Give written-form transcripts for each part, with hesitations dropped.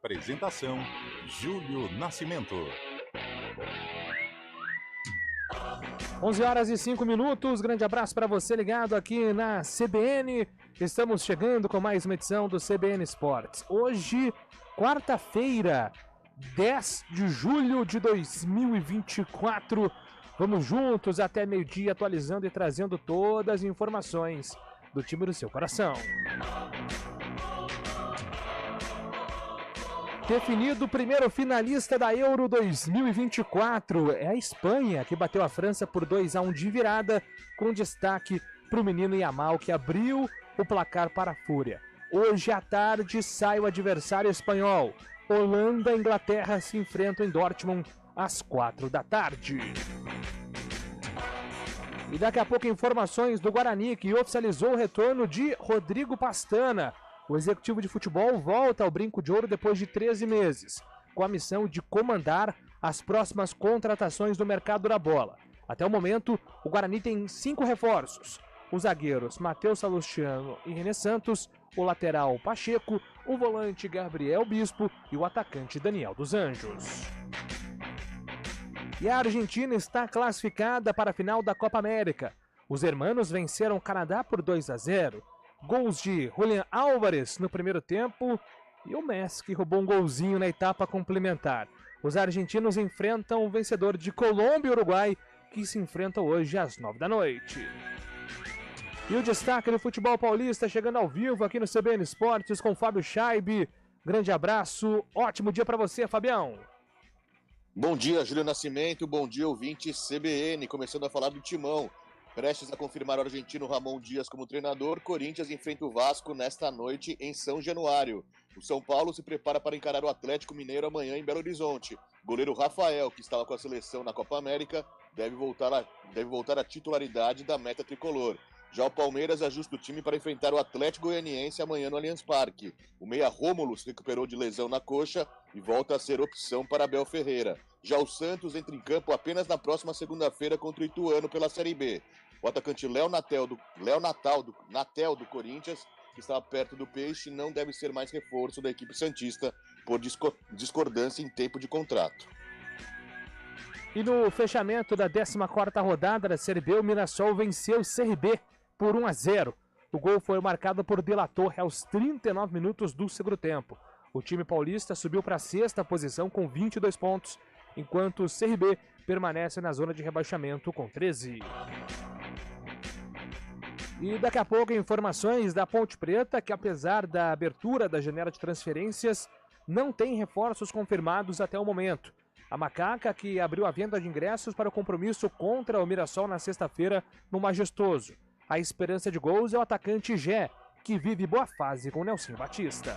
Apresentação: Júlio Nascimento. 11h05. Grande abraço para você ligado aqui na CBN. Estamos chegando com mais uma edição do CBN Esportes. Hoje, quarta-feira, 10 de julho de 2024. Vamos juntos até meio-dia, atualizando e trazendo todas as informações do time do seu coração. Definido o primeiro finalista da Euro 2024. É a Espanha, que bateu a França por 2-1 de virada, com destaque para o menino Yamal, que abriu o placar para a Fúria. Hoje à tarde sai o adversário espanhol. Holanda e Inglaterra se enfrentam em Dortmund às 4 da tarde. E daqui a pouco informações do Guarani, que oficializou o retorno de Rodrigo Pastana. O executivo de futebol volta ao Brinco de Ouro depois de 13 meses, com a missão de comandar as próximas contratações do mercado da bola. Até o momento, o Guarani tem 5 reforços. Os zagueiros Matheus Salustiano e René Santos, o lateral Pacheco, o volante Gabriel Bispo e o atacante Daniel dos Anjos. E a Argentina está classificada para a final da Copa América. Os hermanos venceram o Canadá por 2-0. Gols de Julián Álvares no primeiro tempo e o Messi, que roubou um golzinho na etapa complementar. Os argentinos enfrentam o vencedor de Colômbia e Uruguai, que se enfrentam hoje às 9 da noite. E o destaque do futebol paulista chegando ao vivo aqui no CBN Esportes com Fábio Scheibe. Grande abraço, ótimo dia para você, Fabião. Bom dia, Júlio Nascimento, bom dia, ouvinte CBN, começando a falar do Timão. Prestes a confirmar o argentino Ramon Dias como treinador, Corinthians enfrenta o Vasco nesta noite em São Januário. O São Paulo se prepara para encarar o Atlético Mineiro amanhã em Belo Horizonte. Goleiro Rafael, que estava com a seleção na Copa América, deve voltar à titularidade da meta tricolor. Já o Palmeiras ajusta o time para enfrentar o Atlético Goianiense amanhã no Allianz Parque. O meia Rômulo se recuperou de lesão na coxa e volta a ser opção para Abel Ferreira. Já o Santos entra em campo apenas na próxima segunda-feira contra o Ituano pela Série B. O atacante Léo Natel do Corinthians, que estava perto do Peixe, não deve ser mais reforço da equipe santista por discordância em tempo de contrato. E no fechamento da 14ª rodada da Série B, o Mirassol venceu o CRB por 1-0. O gol foi marcado por De La Torre aos 39 minutos do segundo tempo. O time paulista subiu para a 6ª posição com 22 pontos, enquanto o CRB permanece na zona de rebaixamento com 13. E daqui a pouco informações da Ponte Preta, que apesar da abertura da janela de transferências, não tem reforços confirmados até o momento. A Macaca, que abriu a venda de ingressos para o compromisso contra o Mirassol na sexta-feira no Majestoso. A esperança de gols é o atacante Gé, que vive boa fase com Nelsinho Batista.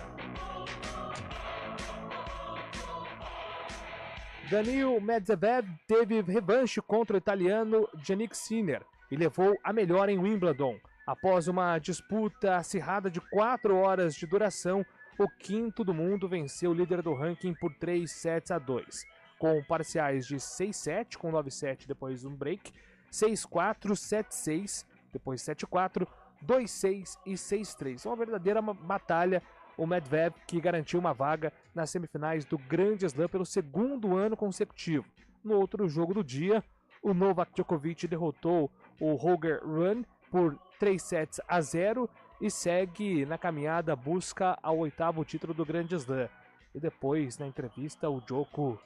Daniil Medvedev teve revanche contra o italiano Jannik Sinner e levou a melhor em Wimbledon. Após uma disputa acirrada de 4 horas de duração, o quinto do mundo venceu o líder do ranking por 3-2, com parciais de 6-7, com 9-7 depois um break, 6-4, 7-6, depois 7-4, 2-6 e 6-3. Uma verdadeira batalha, o Medvedev, que garantiu uma vaga nas semifinais do Grande Slam pelo segundo ano consecutivo. No outro jogo do dia, o Novak Djokovic derrotou o Holger Rune por 3-0 e segue na caminhada busca ao 8º título do Grande Slam. E depois, na entrevista, o Djoko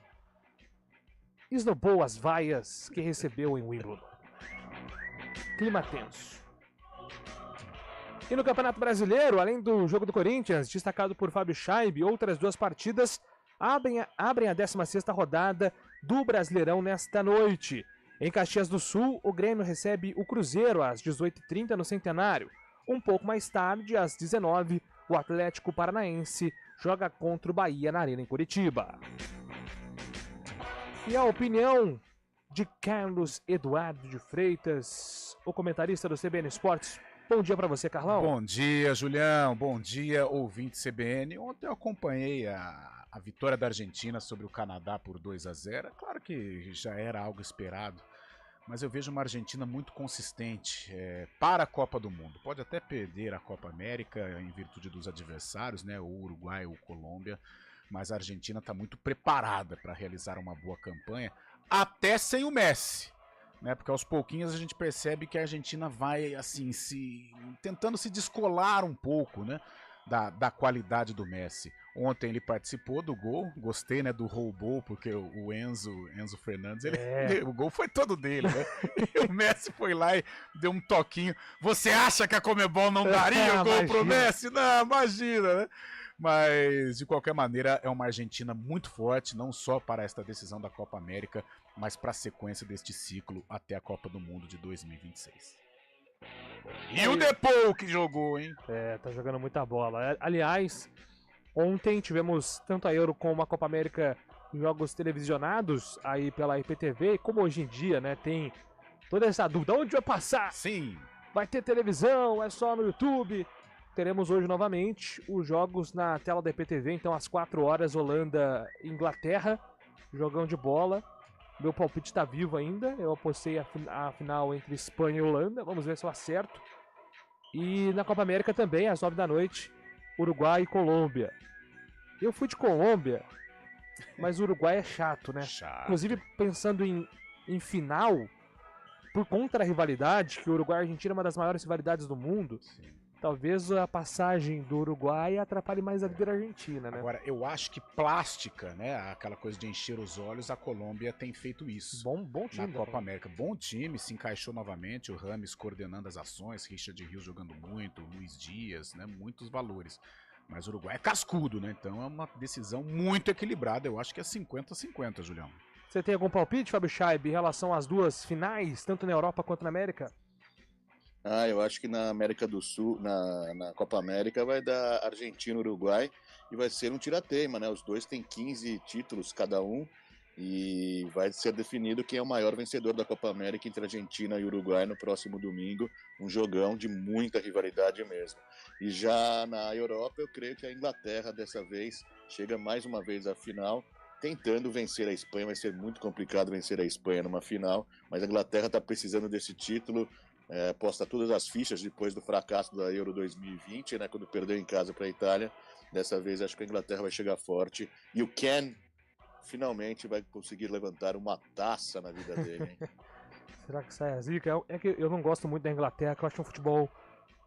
esnobou as vaias que recebeu em Wimbledon. Clima tenso. E no Campeonato Brasileiro, além do jogo do Corinthians, destacado por Fábio Scheibe, outras 2 partidas abrem a 16ª rodada do Brasileirão nesta noite. Em Caxias do Sul, o Grêmio recebe o Cruzeiro às 18h30 no Centenário. Um pouco mais tarde, às 19h, o Atlético Paranaense joga contra o Bahia na Arena em Curitiba. E a opinião de Carlos Eduardo de Freitas, o comentarista do CBN Esportes. Bom dia para você, Carlão. Bom dia, Julião. Bom dia, ouvinte CBN. Ontem eu acompanhei a vitória da Argentina sobre o Canadá por 2-0. Claro que já era algo esperado, mas eu vejo uma Argentina muito consistente para a Copa do Mundo. Pode até perder a Copa América em virtude dos adversários, né, o Uruguai ou Colômbia, mas a Argentina está muito preparada para realizar uma boa campanha, até sem o Messi, né? Porque aos pouquinhos a gente percebe que a Argentina vai assim tentando se descolar um pouco, né? Da qualidade do Messi. Ontem ele participou do gol, gostei, né, do roubou, porque o Enzo Fernandes, o gol foi todo dele, né? O Messi foi lá e deu um toquinho. Você acha que a Conmebol não daria o gol pro Messi? Não, imagina, né? Mas, de qualquer maneira, é uma Argentina muito forte, não só para esta decisão da Copa América, mas para a sequência deste ciclo até a Copa do Mundo de 2026. E o Depou que jogou, hein? Tá jogando muita bola. Aliás, ontem tivemos tanto a Euro como a Copa América jogos televisionados aí pela IPTV, e como hoje em dia, né, tem toda essa dúvida, onde vai passar? Sim. Vai ter televisão, é só no YouTube? Teremos hoje novamente os jogos na tela da IPTV, então às 4 horas, Holanda e Inglaterra, jogão de bola. Meu palpite está vivo ainda, eu apostei a final entre Espanha e Holanda, vamos ver se eu acerto. E na Copa América também, às 9 da noite, Uruguai e Colômbia. Eu fui de Colômbia, mas o Uruguai é chato, né? Chato. Inclusive, pensando em final, por conta da rivalidade, que o Uruguai e a Argentina é uma das maiores rivalidades do mundo, Sim. talvez a passagem do Uruguai atrapalhe mais a vida da Argentina, né? Agora, eu acho que plástica, né? Aquela coisa de encher os olhos, a Colômbia tem feito isso. Bom time. Na Copa América. Bom time, se encaixou novamente, o Rames coordenando as ações, Richard Rios jogando muito, Luiz Dias, né? Muitos valores. Mas o Uruguai é cascudo, né? Então é uma decisão muito equilibrada. Eu acho que é 50-50, Julião. Você tem algum palpite, Fábio Scheib, em relação às duas finais, tanto na Europa quanto na América? Eu acho que na América do Sul, na Copa América, vai dar Argentina e Uruguai e vai ser um tirateima, né? Os dois têm 15 títulos cada um e vai ser definido quem é o maior vencedor da Copa América entre Argentina e Uruguai no próximo domingo. Um jogão de muita rivalidade mesmo. E já na Europa, eu creio que a Inglaterra dessa vez chega mais uma vez à final, tentando vencer a Espanha. Vai ser muito complicado vencer a Espanha numa final, mas a Inglaterra está precisando desse título. Posta todas as fichas depois do fracasso da Euro 2020, né, quando perdeu em casa para a Itália. Dessa vez acho que a Inglaterra vai chegar forte e o Ken finalmente vai conseguir levantar uma taça na vida dele, hein? Será que sai a zica? É que eu não gosto muito da Inglaterra, que eu acho um futebol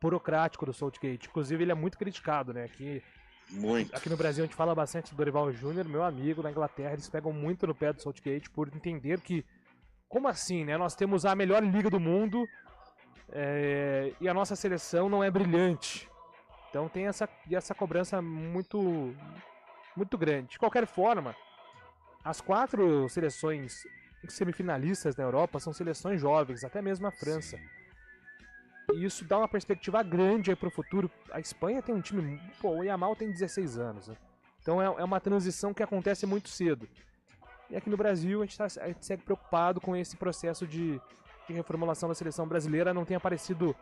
burocrático do Southgate. Inclusive ele é muito criticado, né? Muito. Aqui no Brasil a gente fala bastante do Dorival Júnior, meu amigo. Na Inglaterra eles pegam muito no pé do Southgate por entender que, como assim, né? Nós temos a melhor liga do mundo, e a nossa seleção não é brilhante. Então tem essa cobrança muito, muito grande. De qualquer forma, as 4 seleções semifinalistas da Europa são seleções jovens, até mesmo a França. Sim. E isso dá uma perspectiva grande para o futuro. A Espanha tem um time... o Yamal tem 16 anos. Né? Então é uma transição que acontece muito cedo. E aqui no Brasil a gente segue preocupado com esse processo de reformulação da seleção brasileira. Não tem aparecido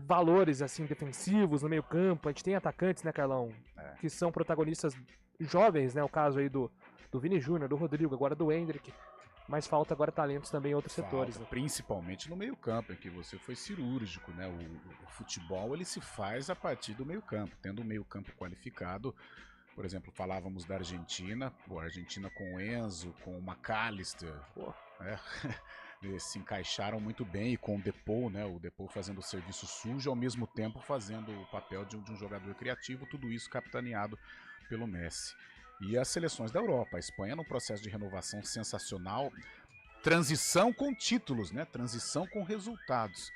valores assim, defensivos no meio campo. A gente tem atacantes, né, Carlão? Que são protagonistas jovens, né? O caso aí do Vini Júnior, do Rodrigo, agora do Hendrick. Mas falta agora talentos também em outros setores. Né? Principalmente no meio campo, em que você foi cirúrgico, né? O futebol ele se faz a partir do meio campo. Tendo um meio campo qualificado, por exemplo, falávamos da Argentina. A Argentina com o Enzo, com o McAllister. Eles se encaixaram muito bem, e com o Depou, né? O Depou fazendo o serviço sujo, ao mesmo tempo fazendo o papel de um jogador criativo, tudo isso capitaneado pelo Messi. E as seleções da Europa, a Espanha num processo de renovação sensacional, transição com títulos, né? Transição com resultados.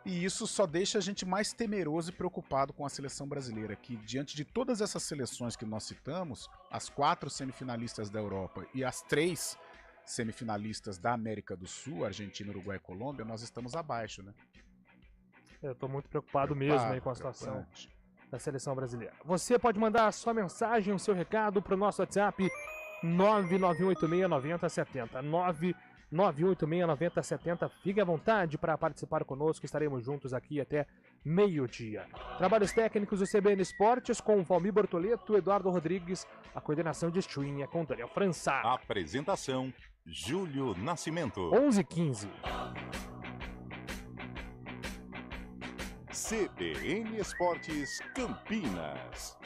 E isso só deixa a gente mais temeroso e preocupado com a seleção brasileira, que diante de todas essas seleções que nós citamos, as 4 semifinalistas da Europa e as 3 semifinalistas da América do Sul, Argentina, Uruguai e Colômbia, nós estamos abaixo, né? Eu tô muito preocupado mesmo aí com a situação da seleção brasileira. Você pode mandar a sua mensagem, o seu recado pro nosso WhatsApp 991869070. 991869070. Fique à vontade para participar conosco, estaremos juntos aqui até meio-dia. Trabalhos técnicos do CBN Esportes com Valmir Bortoleto, Eduardo Rodrigues, a coordenação de streaming é com Daniel França. Apresentação, Júlio Nascimento. 11h15. CBN Esportes Campinas.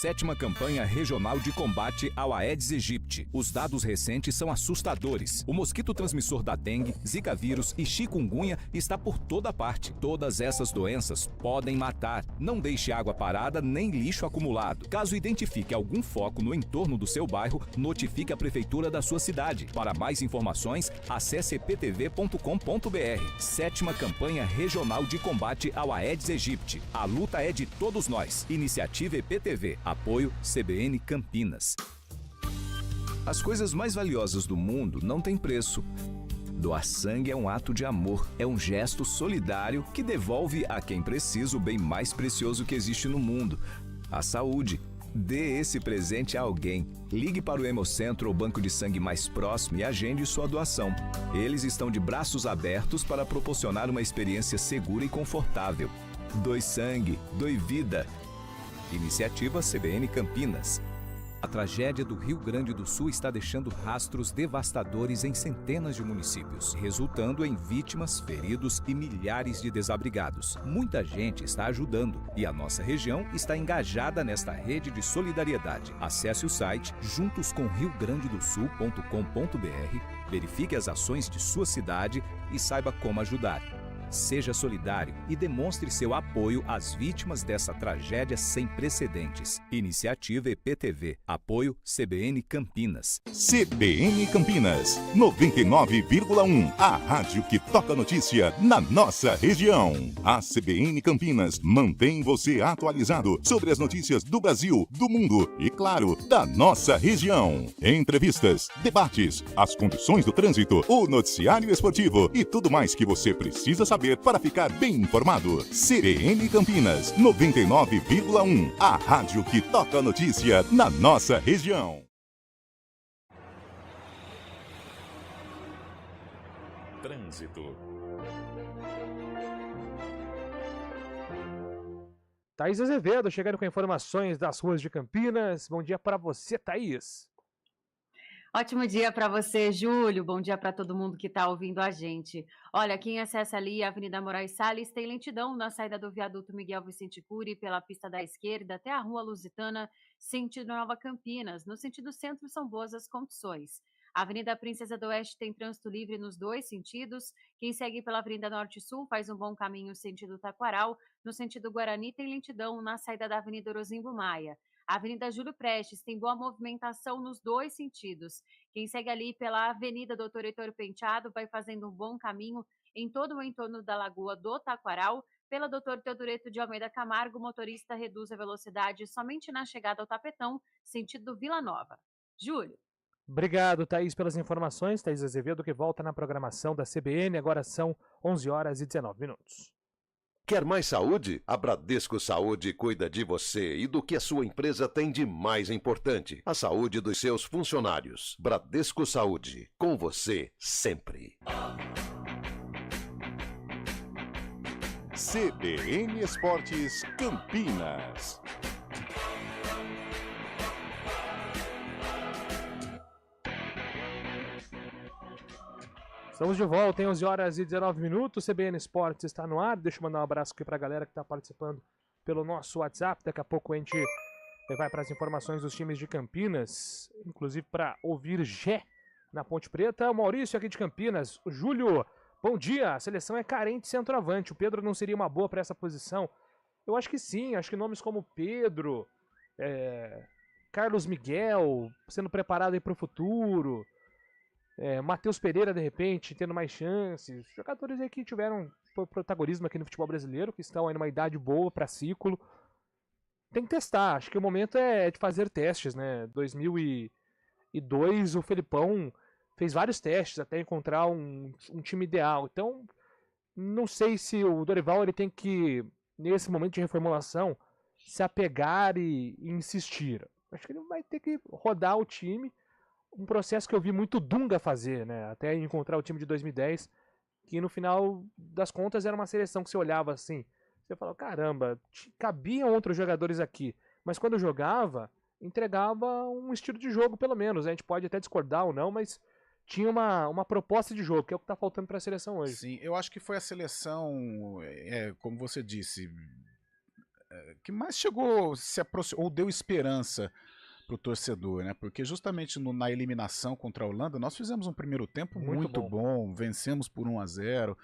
7ª campanha regional de combate ao Aedes aegypti. Os dados recentes são assustadores. O mosquito transmissor da dengue, zika vírus e chikungunya está por toda parte. Todas essas doenças podem matar. Não deixe água parada nem lixo acumulado. Caso identifique algum foco no entorno do seu bairro, notifique a prefeitura da sua cidade. Para mais informações, acesse eptv.com.br. 7ª campanha regional de combate ao Aedes aegypti. A luta é de todos nós. Iniciativa EPTV. Apoio CBN Campinas. As coisas mais valiosas do mundo não têm preço. Doar sangue é um ato de amor, é um gesto solidário que devolve a quem precisa o bem mais precioso que existe no mundo, a saúde. Dê esse presente a alguém. Ligue para o Hemocentro ou banco de sangue mais próximo e agende sua doação. Eles estão de braços abertos para proporcionar uma experiência segura e confortável. Doe sangue, doe vida. Iniciativa CBN Campinas. A tragédia do Rio Grande do Sul está deixando rastros devastadores em centenas de municípios, resultando em vítimas, feridos e milhares de desabrigados. Muita gente está ajudando e a nossa região está engajada nesta rede de solidariedade. Acesse o site juntoscomriograndedosul.com.br, verifique as ações de sua cidade e saiba como ajudar. Seja solidário e demonstre seu apoio às vítimas dessa tragédia sem precedentes. Iniciativa EPTV. Apoio CBN Campinas. CBN Campinas, 99,1. A rádio que toca notícia na nossa região. A CBN Campinas mantém você atualizado sobre as notícias do Brasil, do mundo e, claro, da nossa região. Entrevistas, debates, as condições do trânsito, o noticiário esportivo e tudo mais que você precisa saber para ficar bem informado. CBN Campinas, 99,1. A rádio que toca a notícia na nossa região. Trânsito. Thaís Azevedo chegando com informações das ruas de Campinas. Bom dia para você, Thaís. Ótimo dia para você, Júlio. Bom dia para todo mundo que está ouvindo a gente. Olha, quem acessa ali a Avenida Moraes Salles tem lentidão na saída do viaduto Miguel Vicente Cury pela pista da esquerda até a Rua Lusitana, sentido Nova Campinas. No sentido centro são boas as condições. A Avenida Princesa do Oeste tem trânsito livre nos dois sentidos. Quem segue pela Avenida Norte Sul faz um bom caminho sentido Taquaral. No sentido Guarani tem lentidão na saída da Avenida Orozimbo Maia. A Avenida Júlio Prestes tem boa movimentação nos dois sentidos. Quem segue ali pela Avenida Doutor Heitor Penteado vai fazendo um bom caminho em todo o entorno da Lagoa do Taquaral. Pela Doutor Teodoreto de Almeida Camargo, o motorista reduz a velocidade somente na chegada ao Tapetão, sentido Vila Nova. Júlio. Obrigado, Thaís, pelas informações. Thaís Azevedo que volta na programação da CBN. Agora são 11h19. Quer mais saúde? A Bradesco Saúde cuida de você e do que a sua empresa tem de mais importante: a saúde dos seus funcionários. Bradesco Saúde, com você sempre. CBN Esportes Campinas. Estamos de volta em 11h19. CBN Esportes está no ar. Deixa eu mandar um abraço aqui para a galera que está participando pelo nosso WhatsApp. Daqui a pouco a gente vai para as informações dos times de Campinas, inclusive para ouvir Gé na Ponte Preta. O Maurício aqui de Campinas. O Júlio, bom dia. A seleção é carente de centroavante. O Pedro não seria uma boa para essa posição? Eu acho que sim. Acho que nomes como Pedro, Carlos Miguel, sendo preparado para o futuro. Matheus Pereira, de repente, tendo mais chances. Jogadores aí que tiveram protagonismo aqui no futebol brasileiro, que estão aí numa idade boa para ciclo. Tem que testar. Acho que o momento é de fazer testes, né? 2002, o Felipão fez vários testes até encontrar um time ideal. Então, não sei se o Dorival ele tem que, nesse momento de reformulação, se apegar e insistir. Acho que ele vai ter que rodar o time. Um processo que eu vi muito Dunga fazer, né? Até encontrar o time de 2010, que no final das contas era uma seleção que você olhava assim, você falava, caramba, cabiam outros jogadores aqui, mas quando jogava, entregava um estilo de jogo pelo menos, né? A gente pode até discordar ou não, mas tinha uma proposta de jogo, que é o que está faltando para a seleção hoje. Sim, eu acho que foi a seleção, como você disse, que mais chegou, se aproximou, ou deu esperança pro torcedor, né? Porque justamente na eliminação contra a Holanda, nós fizemos um primeiro tempo muito bom, vencemos por 1-0,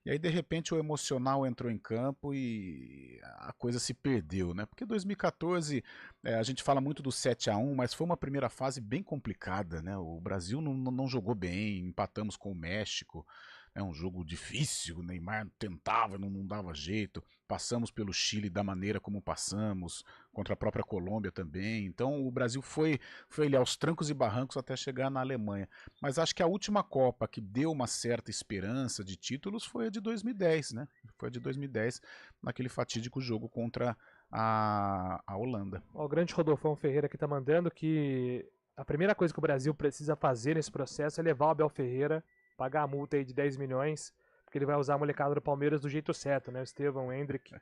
e aí de repente o emocional entrou em campo e a coisa se perdeu, né? Porque 2014, a gente fala muito do 7-1, mas foi uma primeira fase bem complicada, né? O Brasil não jogou bem, empatamos com o México, é um jogo difícil, o Neymar tentava, não dava jeito, passamos pelo Chile da maneira como passamos, contra a própria Colômbia também, então o Brasil foi ali aos trancos e barrancos até chegar na Alemanha, mas acho que a última Copa que deu uma certa esperança de títulos foi a de 2010, né? Foi a de 2010, naquele fatídico jogo contra a Holanda. O grande Rodolfão Ferreira aqui tá mandando que a primeira coisa que o Brasil precisa fazer nesse processo é levar o Abel Ferreira, pagar a multa aí de 10 milhões, porque ele vai usar a molecada do Palmeiras do jeito certo, né? O Estevão, o Hendrick.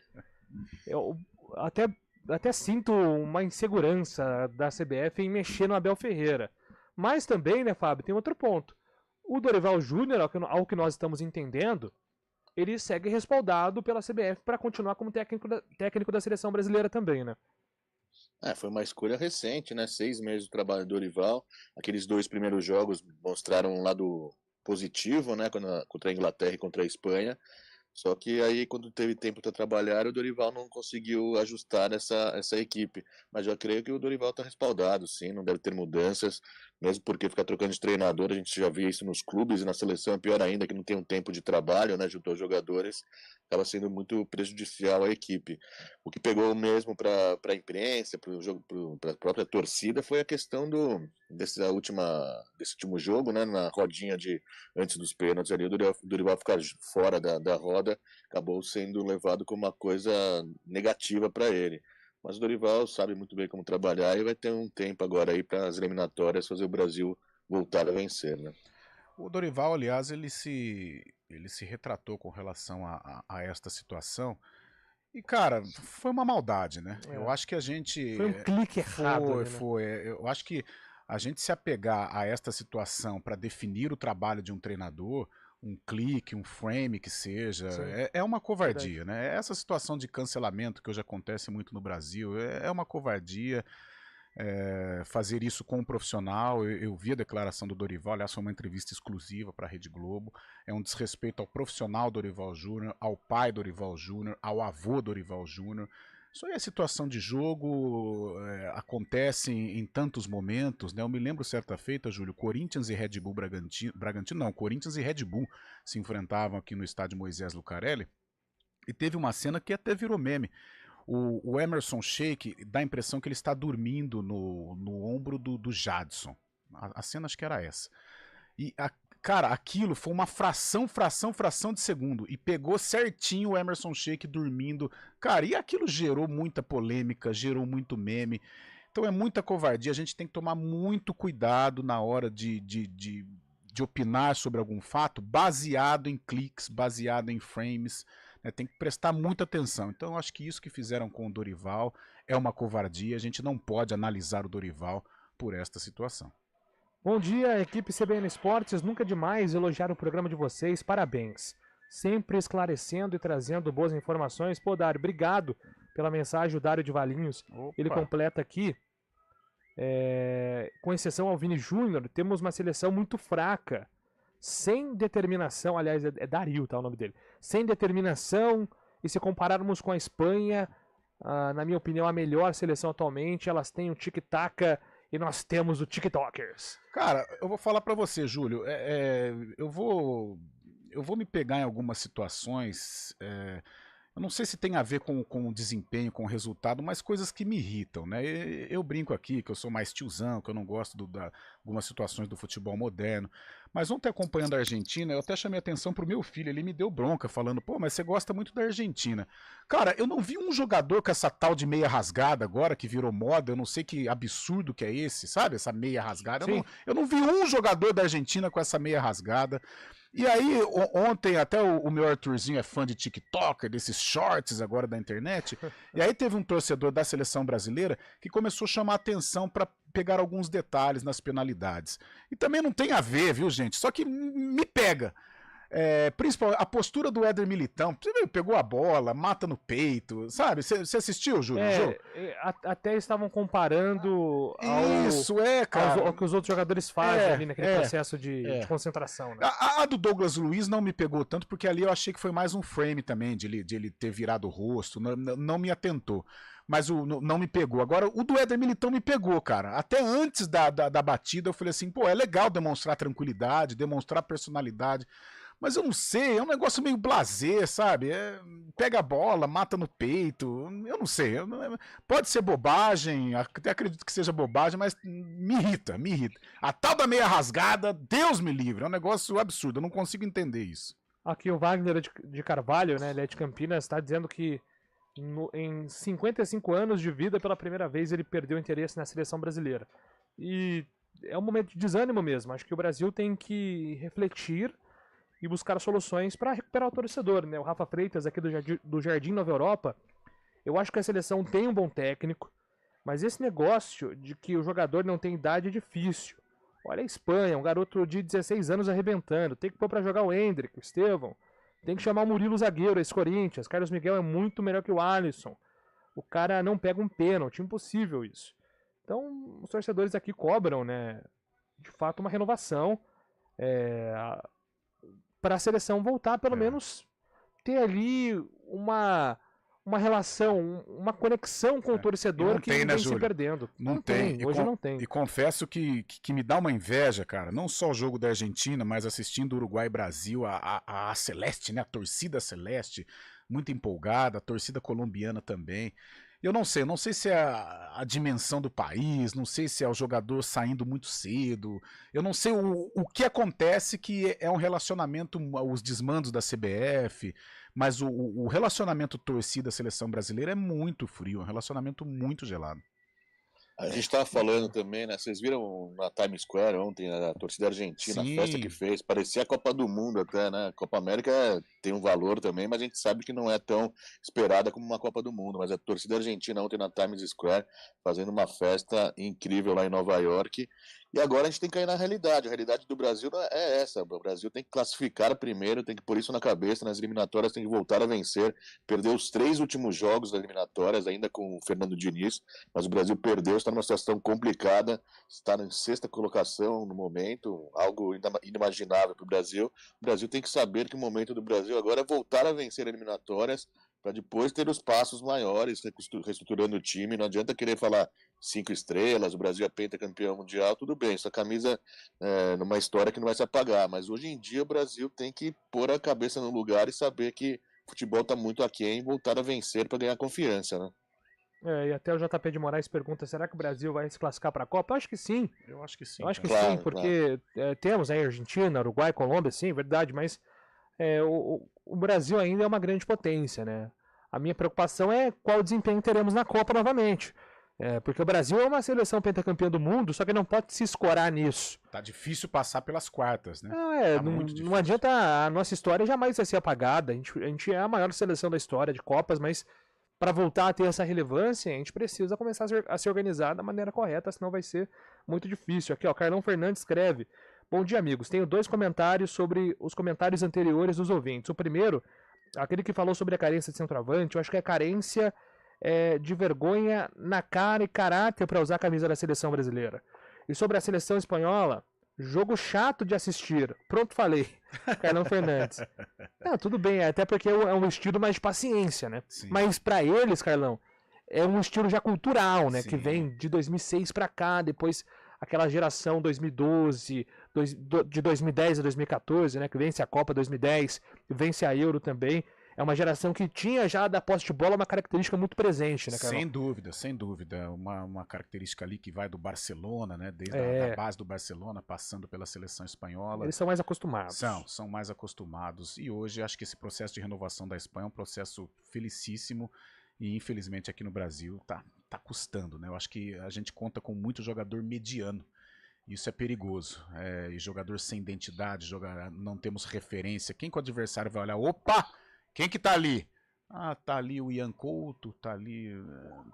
Eu até sinto uma insegurança da CBF em mexer no Abel Ferreira. Mas também, né, Fábio, tem outro ponto. O Dorival Júnior, ao que nós estamos entendendo, ele segue respaldado pela CBF para continuar como técnico da seleção brasileira também, né? Foi uma escolha recente, né? 6 meses do trabalho do Dorival. Aqueles 2 primeiros jogos mostraram um lado positivo, né, contra a Inglaterra e contra a Espanha, só que aí quando teve tempo para trabalhar, o Dorival não conseguiu ajustar essa equipe, mas eu creio que o Dorival está respaldado, sim, não deve ter mudanças, mesmo porque ficar trocando de treinador, a gente já vê isso nos clubes e na seleção, é pior ainda, que não tem um tempo de trabalho, né, junto aos jogadores, acaba sendo muito prejudicial à equipe. O que pegou mesmo para a imprensa, para a própria torcida, foi a questão desse último jogo, né, na rodinha antes dos pênaltis ali, o Dorival ficar fora da roda, acabou sendo levado como uma coisa negativa para ele. Mas o Dorival sabe muito bem como trabalhar e vai ter um tempo agora aí para as eliminatórias fazer o Brasil voltar a vencer, né? O Dorival, aliás, ele se retratou com relação a esta situação. E, cara, foi uma maldade, né? Eu acho que a gente... Foi um clique errado. Foi. Eu acho que a gente se apegar a esta situação para definir o trabalho de um treinador, um clique, um frame que seja, é uma covardia, né? Essa situação de cancelamento que hoje acontece muito no Brasil é uma covardia. Fazer isso com um profissional, eu vi a declaração do Dorival, aliás foi uma entrevista exclusiva para a Rede Globo, é um desrespeito ao profissional Dorival Júnior, ao pai Dorival Júnior, ao avô Dorival Júnior. Isso aí é situação de jogo, acontece em tantos momentos, né? Eu me lembro certa feita, Júlio, Corinthians e Red Bull Corinthians e Red Bull se enfrentavam aqui no estádio Moisés Lucarelli, e teve uma cena que até virou meme. O Emerson Sheik dá a impressão que ele está dormindo no ombro do Jadson. A cena acho que era essa. E, cara, aquilo foi uma fração de segundo. E pegou certinho o Emerson Sheik dormindo. Cara, e aquilo gerou muita polêmica, gerou muito meme. Então é muita covardia. A gente tem que tomar muito cuidado na hora de opinar sobre algum fato baseado em cliques, baseado em frames. Tem que prestar muita atenção. Então eu acho que isso que fizeram com o Dorival é uma covardia. A gente não pode analisar o Dorival por esta situação. Bom dia, equipe CBN Esportes. Nunca demais elogiar o programa de vocês. Parabéns. Sempre esclarecendo e trazendo boas informações. Pô, Dário, obrigado pela mensagem. O Dário de Valinhos. Opa. Ele completa aqui. Com exceção ao Vini Júnior, temos uma seleção muito fraca. Sem determinação, aliás, é Dario, tá o nome dele. Sem determinação, e se compararmos com a Espanha, na minha opinião, a melhor seleção atualmente, elas têm o tic-tac e nós temos o TikTokers. Cara, eu vou falar pra você, Júlio, eu vou me pegar em algumas situações, eu não sei se tem a ver com o desempenho, com o resultado, mas coisas que me irritam, né? Eu brinco aqui que eu sou mais tiozão, que eu não gosto de algumas situações do futebol moderno. Mas ontem, acompanhando a Argentina, eu até chamei atenção pro meu filho, ele me deu bronca, falando, pô, mas você gosta muito da Argentina. Cara, eu não vi um jogador com essa tal de meia rasgada agora, que virou moda, eu não sei que absurdo que é esse, sabe? Essa meia rasgada. Eu não vi um jogador da Argentina com essa meia rasgada. E aí, ontem, até o meu Arthurzinho é fã de TikTok, desses shorts agora da internet, e aí teve um torcedor da seleção brasileira que começou a chamar atenção para pegar alguns detalhes nas penalidades. E também não tem a ver, viu, gente? Só que me pega. Principalmente a postura do Éder Militão. Você viu, pegou a bola, mata no peito, sabe? Você assistiu, Júlio? O jogo? Até estavam comparando Isso, cara. ao que os outros jogadores fazem ali naquele processo de concentração. Né? A do Douglas Luiz não me pegou tanto, porque ali eu achei que foi mais um frame também, de ele ter virado o rosto, não me atentou. Mas não me pegou. Agora, o do Éder Militão me pegou, cara. Até antes da batida, eu falei assim, pô, é legal demonstrar tranquilidade, demonstrar personalidade. Mas eu não sei, é um negócio meio blasé, sabe? Pega a bola, mata no peito, eu não sei. Pode ser bobagem, até acredito que seja bobagem, mas me irrita. A tal da meia rasgada, Deus me livre, é um negócio absurdo, eu não consigo entender isso. Aqui o Wagner de Carvalho, né, ele é de Campinas, está dizendo que em 55 anos de vida, pela primeira vez, ele perdeu interesse na seleção brasileira. E é um momento de desânimo mesmo. Acho que o Brasil tem que refletir e buscar soluções para recuperar o torcedor. Né? O Rafa Freitas, aqui do Jardim Nova Europa, eu acho que a seleção tem um bom técnico, mas esse negócio de que o jogador não tem idade é difícil. Olha a Espanha, um garoto de 16 anos arrebentando. Tem que pôr para jogar o Endrick, o Estevão. Tem que chamar o Murilo zagueiro, esse Corinthians. Carlos Miguel é muito melhor que o Alisson. O cara não pega um pênalti, impossível isso. Então, os torcedores aqui cobram, né, de fato, uma renovação para a seleção voltar, pelo menos, ter ali uma relação, uma conexão com o torcedor que vem se perdendo. Não tem. Hoje não tem. E confesso que me dá uma inveja, cara. Não só o jogo da Argentina, mas assistindo Uruguai e Brasil, a Celeste, né? A torcida Celeste, muito empolgada, a torcida colombiana também. Eu não sei se é a dimensão do país, não sei se é o jogador saindo muito cedo, eu não sei o que acontece, que é um relacionamento, os desmandos da CBF, mas o relacionamento torcida-seleção brasileira é muito frio, é um relacionamento muito gelado. A gente estava falando também, né? Vocês viram na Times Square ontem, a torcida argentina, Sim. A festa que fez, parecia a Copa do Mundo até, né? A Copa América tem um valor também, mas a gente sabe que não é tão esperada como uma Copa do Mundo. Mas a torcida argentina ontem na Times Square fazendo uma festa incrível lá em Nova York. E agora a gente tem que cair na realidade. A realidade do Brasil é essa. O Brasil tem que classificar primeiro, tem que pôr isso na cabeça. Nas eliminatórias tem que voltar a vencer. Perdeu os 3 últimos jogos das eliminatórias, ainda com o Fernando Diniz. Mas o Brasil perdeu, está numa situação complicada. Está na 6ª colocação no momento, algo inimaginável para o Brasil. O Brasil tem que saber que o momento do Brasil agora é voltar a vencer eliminatórias para depois ter os passos maiores, reestruturando o time. Não adianta querer falar 5 estrelas, o Brasil é pentacampeão mundial, tudo bem, essa camisa é numa história que não vai se apagar, mas hoje em dia o Brasil tem que pôr a cabeça no lugar e saber que o futebol está muito aquém e voltar a vencer para ganhar confiança, né? E até o JP de Moraes pergunta, será que o Brasil vai se classificar para a Copa? Eu acho que sim. Eu acho que sim. Eu acho que Claro, sim, porque temos aí Argentina, Uruguai, Colômbia, sim, verdade, mas o Brasil ainda é uma grande potência, né? A minha preocupação é qual desempenho teremos na Copa novamente. Porque o Brasil é uma seleção pentacampeã do mundo, só que não pode se escorar nisso. Tá difícil passar pelas quartas, né? Não adianta, a nossa história jamais vai ser apagada. A gente é a maior seleção da história de Copas, mas para voltar a ter essa relevância, a gente precisa começar a se organizar da maneira correta, senão vai ser muito difícil. Aqui, ó, Carlão Fernandes escreve: bom dia, amigos. Tenho 2 comentários sobre os comentários anteriores dos ouvintes. O primeiro, aquele que falou sobre a carência de centroavante, eu acho que é carência de vergonha na cara e caráter para usar a camisa da seleção brasileira. E sobre a seleção espanhola, jogo chato de assistir. Pronto, falei. Carlão Fernandes. Tudo bem, até porque é um estilo mais de paciência, né? Sim. Mas para eles, Carlão, é um estilo já cultural, né? Sim. Que vem de 2006 para cá, depois aquela geração 2012, de 2010 a 2014, né? Que vence a Copa 2010, vence a Euro também. É uma geração que tinha já da posse de bola uma característica muito presente, né, Carlão? Sem dúvida. Uma característica ali que vai do Barcelona, né? Desde a base do Barcelona, passando pela seleção espanhola. Eles são mais acostumados. São mais acostumados. E hoje acho que esse processo de renovação da Espanha é um processo felicíssimo. E infelizmente aqui no Brasil tá custando, né? Eu acho que a gente conta com muito jogador mediano. Isso é perigoso. E jogador sem identidade, não temos referência. Quem que o adversário vai olhar? Opa! Quem que tá ali? Tá ali o Ian Couto, tá ali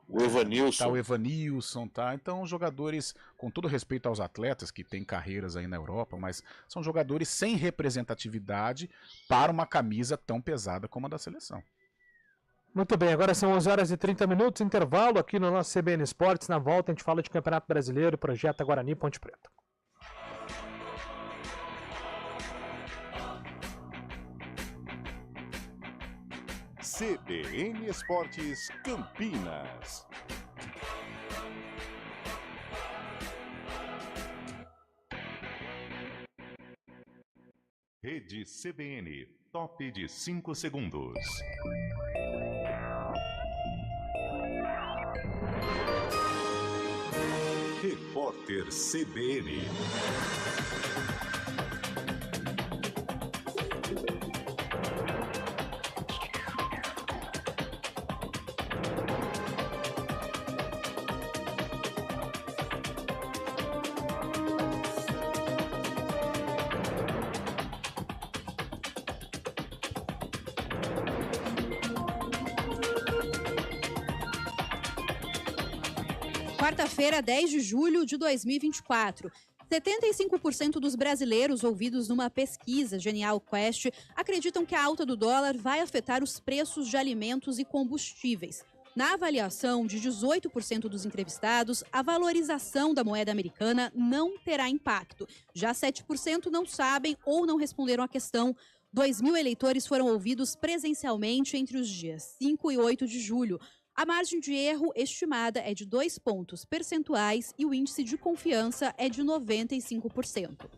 O Evanilson. Tá o Evanilson, tá? Então, jogadores, com todo respeito aos atletas que têm carreiras aí na Europa, mas são jogadores sem representatividade para uma camisa tão pesada como a da seleção. Muito bem, agora são 11 horas e 30 minutos, intervalo aqui no nosso CBN Esportes. Na volta a gente fala de Campeonato Brasileiro, Projeto Guarani Ponte Preta. CBN Esportes Campinas. Rede CBN, top de 5 segundos. Repórter CBN. Quarta-feira, 10 de julho de 2024. 75% dos brasileiros ouvidos numa pesquisa Genial Quest acreditam que a alta do dólar vai afetar os preços de alimentos e combustíveis. Na avaliação de 18% dos entrevistados, a valorização da moeda americana não terá impacto. Já 7% não sabem ou não responderam à questão. 2.000 eleitores foram ouvidos presencialmente entre os dias 5 e 8 de julho. A margem de erro estimada é de 2 pontos percentuais e o índice de confiança é de 95%.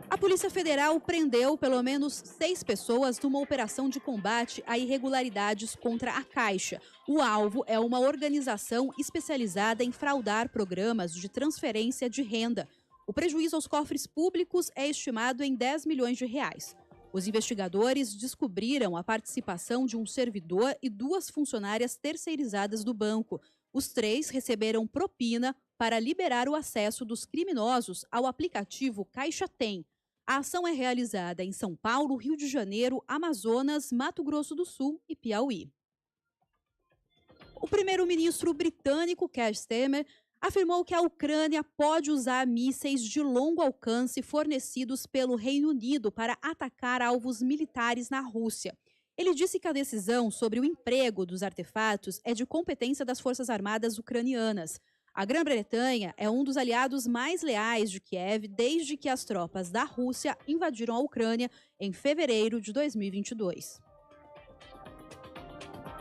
A Polícia Federal prendeu pelo menos 6 pessoas numa operação de combate a irregularidades contra a Caixa. O alvo é uma organização especializada em fraudar programas de transferência de renda. O prejuízo aos cofres públicos é estimado em 10 milhões de reais. Os investigadores descobriram a participação de um servidor e 2 funcionárias terceirizadas do banco. Os 3 receberam propina para liberar o acesso dos criminosos ao aplicativo Caixa Tem. A ação é realizada em São Paulo, Rio de Janeiro, Amazonas, Mato Grosso do Sul e Piauí. O primeiro-ministro britânico, Keir Starmer, afirmou que a Ucrânia pode usar mísseis de longo alcance fornecidos pelo Reino Unido para atacar alvos militares na Rússia. Ele disse que a decisão sobre o emprego dos artefatos é de competência das Forças Armadas ucranianas. A Grã-Bretanha é um dos aliados mais leais de Kiev desde que as tropas da Rússia invadiram a Ucrânia em fevereiro de 2022.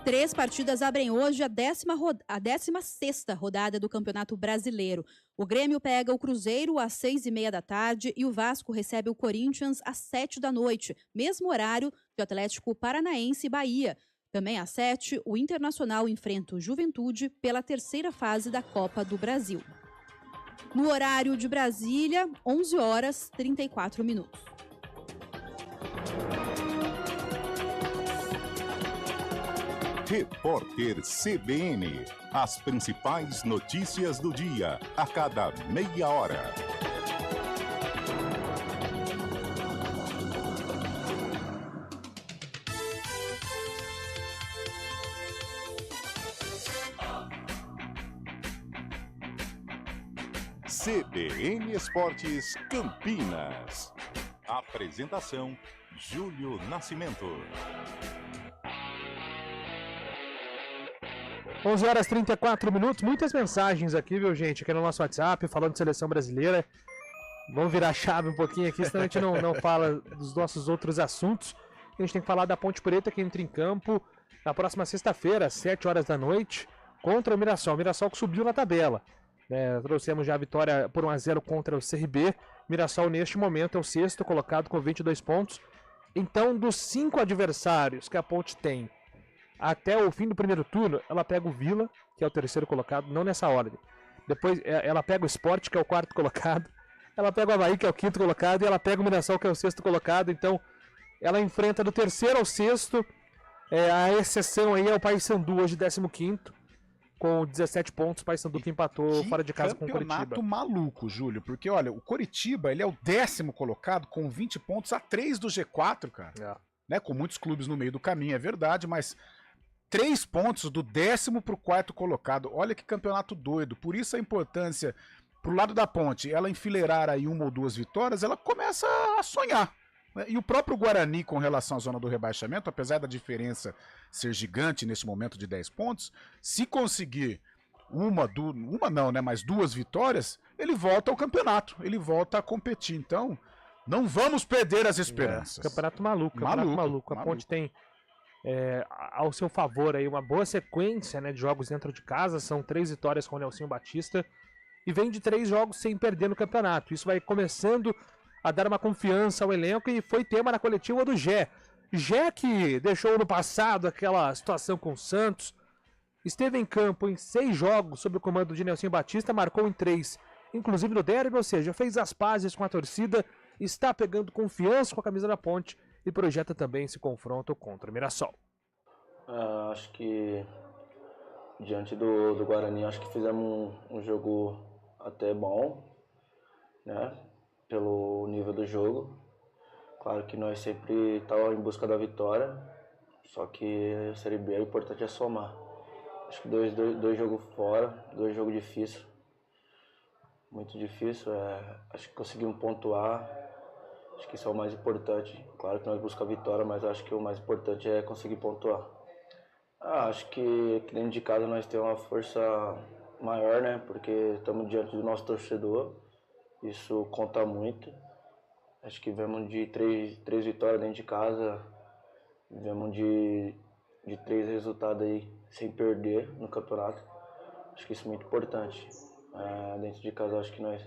3 partidas abrem hoje a 16ª rodada do Campeonato Brasileiro. O Grêmio pega o Cruzeiro às 6h30 da tarde e o Vasco recebe o Corinthians às 7 da noite, mesmo horário de Atlético Paranaense e Bahia. Também às 7, o Internacional enfrenta o Juventude pela 3ª fase da Copa do Brasil. No horário de Brasília, 11h34. Repórter CBN. As principais notícias do dia, a cada meia hora. CBN Esportes Campinas. Apresentação: Júlio Nascimento. 11h34, muitas mensagens aqui, viu, gente? Aqui no nosso WhatsApp, falando de seleção brasileira. Vamos virar a chave um pouquinho aqui, senão a gente não fala dos nossos outros assuntos. A gente tem que falar da Ponte Preta, que entra em campo na próxima sexta-feira, às 7 horas da noite, contra o Mirassol. O Mirassol que subiu na tabela. Trouxemos já a vitória por 1-0 contra o CRB. Mirassol, neste momento, é o 6º colocado com 22 pontos. Então, dos 5 adversários que a Ponte tem até o fim do primeiro turno, ela pega o Vila, que é o 3º colocado, não nessa ordem. Depois ela pega o Sport, que é o 4º colocado. Ela pega o Avaí, que é o 5º colocado. E ela pega o Mirassol, que é o 6º colocado. Então, ela enfrenta do 3º ao 6º. A exceção aí é o Paysandu, hoje 15º, com 17 pontos. O Paysandu que empatou fora de casa com o Coritiba. Campeonato maluco, Júlio. Porque, olha, o Coritiba, ele é o 10º colocado com 20 pontos a 3 do G4, cara. né? Com muitos clubes no meio do caminho, é verdade, mas 3 pontos do 10º pro 4º colocado. Olha que campeonato doido. Por isso a importância pro lado da Ponte, ela enfileirar aí 1 ou 2 vitórias, ela começa a sonhar. E o próprio Guarani, com relação à zona do rebaixamento, apesar da diferença ser gigante nesse momento de 10 pontos, se conseguir uma não, né, mas 2 vitórias, ele volta ao campeonato, ele volta a competir. Então, não vamos perder as esperanças. Campeonato maluco. A Ponte tem ao seu favor aí uma boa sequência, né, de jogos dentro de casa, são 3 vitórias com o Nelsinho Batista, e vem de 3 jogos sem perder no campeonato. Isso vai começando a dar uma confiança ao elenco e foi tema na coletiva do Gé. Gé que deixou no passado aquela situação com o Santos, esteve em campo em 6 jogos sob o comando de Nelsinho Batista, marcou em 3, inclusive no derby, ou seja, fez as pazes com a torcida, está pegando confiança com a camisa da Ponte e projeta também esse confronto contra o Mirassol. Acho que diante do Guarani, acho que fizemos um jogo até bom, né? Pelo nível do jogo. Claro que nós sempre estávamos em busca da vitória, só que a Série B, o importante é somar. Acho que dois jogos fora, 2 jogos difíceis, muito difícil. Acho que conseguimos pontuar, acho que isso é o mais importante. Claro que nós buscamos a vitória, mas acho que o mais importante é conseguir pontuar. Acho que dentro de casa nós temos uma força maior, né? Porque estamos diante do nosso torcedor, isso conta muito. Acho que vemos de 3 vitórias dentro de casa, vemos de 3 resultados aí sem perder no campeonato. Acho que isso é muito importante. Dentro de casa acho que nós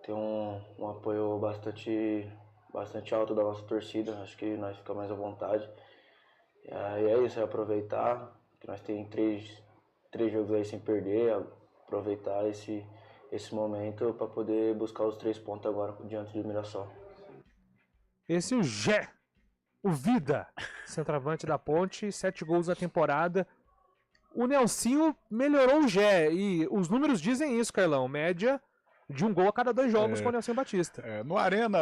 temos um apoio bastante alto da nossa torcida, acho que nós ficamos mais à vontade. E é isso, é aproveitar que nós temos 3 jogos aí sem perder, aproveitar esse momento para poder buscar os 3 pontos agora diante do Mirassol. Esse é o Gé, o Vida, centroavante da Ponte, 7 gols na temporada. O Nelsinho melhorou o Gé e os números dizem isso, Carlão, média de 1 gol a cada 2 jogos com o Nelsinho Batista. No Arena,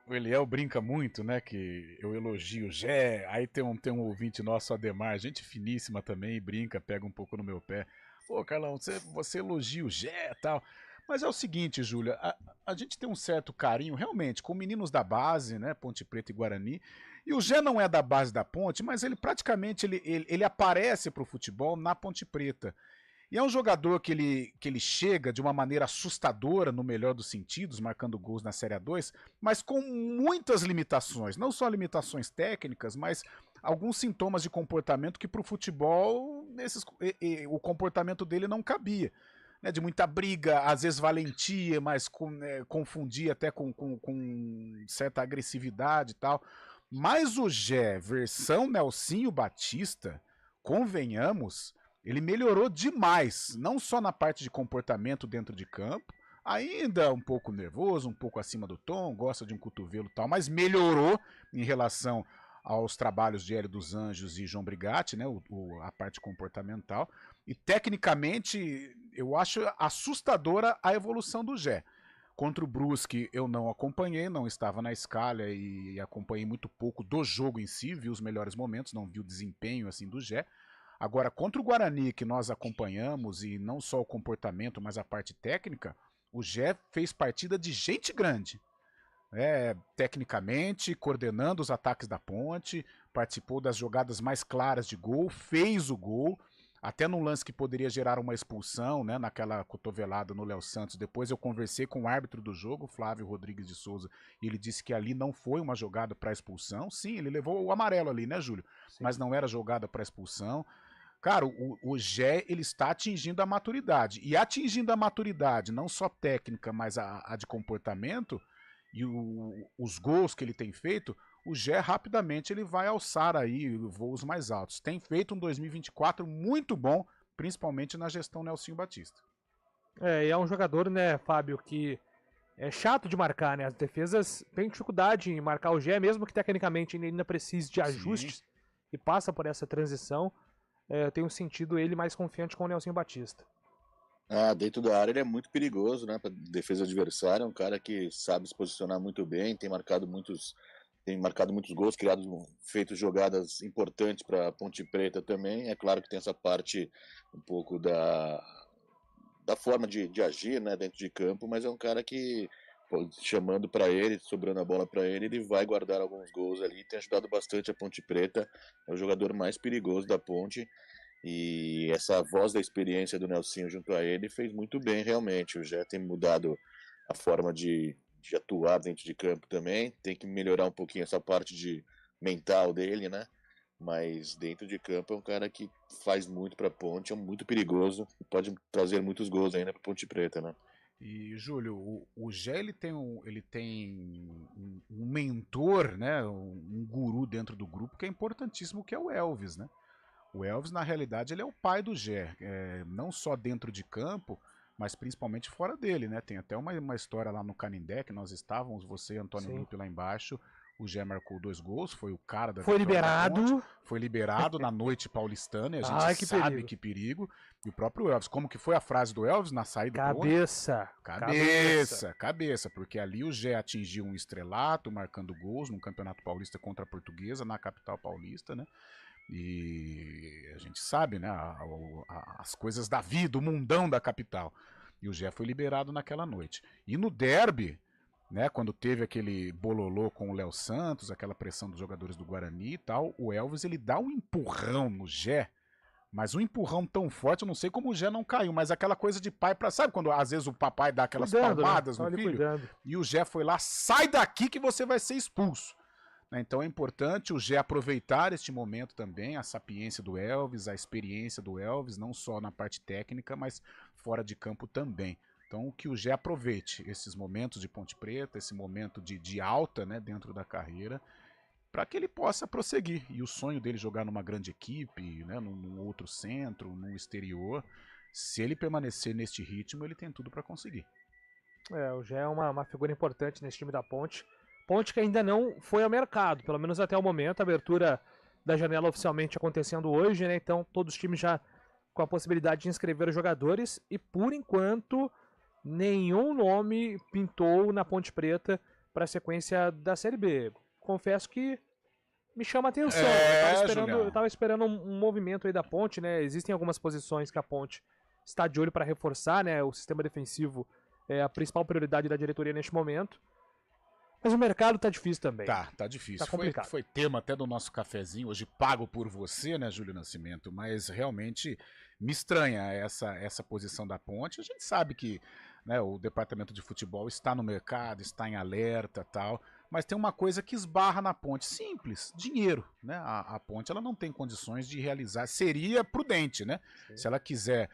o Eliel brinca muito, né, que eu elogio o Gé, aí tem um ouvinte nosso, Ademar, gente finíssima também, brinca, pega um pouco no meu pé. Pô, Carlão, você elogia o Gé e tal. Mas é o seguinte, Júlia, a gente tem um certo carinho, realmente, com meninos da base, né, Ponte Preta e Guarani, e o Gé não é da base da Ponte, mas ele praticamente ele aparece pro futebol na Ponte Preta. E é um jogador que ele chega de uma maneira assustadora, no melhor dos sentidos, marcando gols na Série A2, mas com muitas limitações, não só limitações técnicas, mas alguns sintomas de comportamento que pro futebol, o comportamento dele não cabia. Né, de muita briga, às vezes valentia, mas confundia até com certa agressividade e tal. Mas o Gé, versão Nelsinho Batista, convenhamos, ele melhorou demais, não só na parte de comportamento dentro de campo, ainda um pouco nervoso, um pouco acima do tom, gosta de um cotovelo e tal, mas melhorou em relação aos trabalhos de Hélio dos Anjos e João Brigatti, né, a parte comportamental. E tecnicamente eu acho assustadora a evolução do Gé. Contra o Brusque eu não acompanhei, não estava na escala e acompanhei muito pouco do jogo em si, vi os melhores momentos, não vi o desempenho assim do Gé. Agora, contra o Guarani, que nós acompanhamos, e não só o comportamento, mas a parte técnica, o Gé fez partida de gente grande. Tecnicamente, coordenando os ataques da Ponte, participou das jogadas mais claras de gol, fez o gol, até num lance que poderia gerar uma expulsão, né, naquela cotovelada no Léo Santos. Depois eu conversei com o árbitro do jogo, Flávio Rodrigues de Souza, e ele disse que ali não foi uma jogada para expulsão. Sim, ele levou o amarelo ali, né, Júlio? Sim. Mas não era jogada para expulsão. Cara, o Gé, ele está atingindo a maturidade. E atingindo a maturidade, não só técnica, mas a de comportamento, e os gols que ele tem feito, o Gé rapidamente ele vai alçar aí voos mais altos. Tem feito um 2024 muito bom, principalmente na gestão Nelsinho Batista. E é um jogador, né, Fábio, que é chato de marcar, né? As defesas têm dificuldade em marcar o Gé, mesmo que tecnicamente ele ainda precise de ajustes. Sim. E passa por essa transição. Eu tenho sentido ele mais confiante com o Nelsinho Batista. Dentro da área ele é muito perigoso, né, para defesa adversária, é um cara que sabe se posicionar muito bem, tem marcado muitos tem marcado muitos gols, feito jogadas importantes para Ponte Preta também. É claro que tem essa parte um pouco da forma de agir, né, dentro de campo, mas é um cara que, chamando para ele, sobrando a bola para ele, ele vai guardar alguns gols ali, tem ajudado bastante a Ponte Preta, é o jogador mais perigoso da Ponte, e essa voz da experiência do Nelsinho junto a ele fez muito bem realmente. O Gé tem mudado a forma de atuar dentro de campo também, tem que melhorar um pouquinho essa parte de mental dele, né? Mas dentro de campo é um cara que faz muito para a Ponte, é muito perigoso e pode trazer muitos gols ainda para Ponte Preta, né? E, Júlio, o Gé ele tem um mentor, né? Um guru dentro do grupo que é importantíssimo, que é o Elvis, né? O Elvis, na realidade, ele é o pai do Gé, não só dentro de campo, mas principalmente fora dele, né? Tem até uma história lá no Canindé, que nós estávamos, você e Antônio Lupe lá embaixo, o Gé marcou 2 gols, foi o cara da Foi vitória da liberado. Ponte, foi liberado na noite paulistana, e a gente que sabe perigo. que perigo. E o próprio Elvis, como que foi a frase do Elvis na saída do ônibus? Cabeça, porque ali o Gé atingiu um estrelato, marcando gols num Campeonato Paulista contra a Portuguesa, na capital paulista, né? E a gente sabe, né, as coisas da vida, o mundão da capital. E o Gé foi liberado naquela noite. E no derby, né, quando teve aquele bololô com o Léo Santos, aquela pressão dos jogadores do Guarani e tal, o Elvis ele dá um empurrão no Gé, mas um empurrão tão forte, eu não sei como o Gé não caiu, mas aquela coisa de pai pra... Sabe quando às vezes o papai dá aquelas palmadas no filho? E o Gé foi lá, sai daqui que você vai ser expulso. Então é importante o Gé aproveitar este momento também, a sapiência do Elvis, a experiência do Elvis, não só na parte técnica, mas fora de campo também. Então que o Gé aproveite esses momentos de Ponte Preta, esse momento de alta, né, dentro da carreira, para que ele possa prosseguir. E o sonho dele jogar numa grande equipe, né, num outro centro, num exterior, se ele permanecer neste ritmo, ele tem tudo para conseguir. O Gé é uma figura importante nesse time da Ponte. Ponte que ainda não foi ao mercado, pelo menos até o momento, a abertura da janela oficialmente acontecendo hoje, né? Então todos os times já com a possibilidade de inscrever os jogadores e por enquanto nenhum nome pintou na Ponte Preta para a sequência da Série B. Confesso que me chama a atenção. Eu tava esperando um movimento aí da Ponte, né? Existem algumas posições que a Ponte está de olho para reforçar, né? O sistema defensivo é a principal prioridade da diretoria neste momento. Mas o mercado tá difícil também. Tá difícil. Foi tema até do nosso cafezinho, hoje pago por você, né, Júlio Nascimento? Mas realmente me estranha essa posição da Ponte. A gente sabe que, né, o departamento de futebol está no mercado, está em alerta e tal, mas tem uma coisa que esbarra na Ponte, simples, dinheiro, né? A Ponte ela não tem condições de realizar, seria prudente, né? Sim. Se ela quiser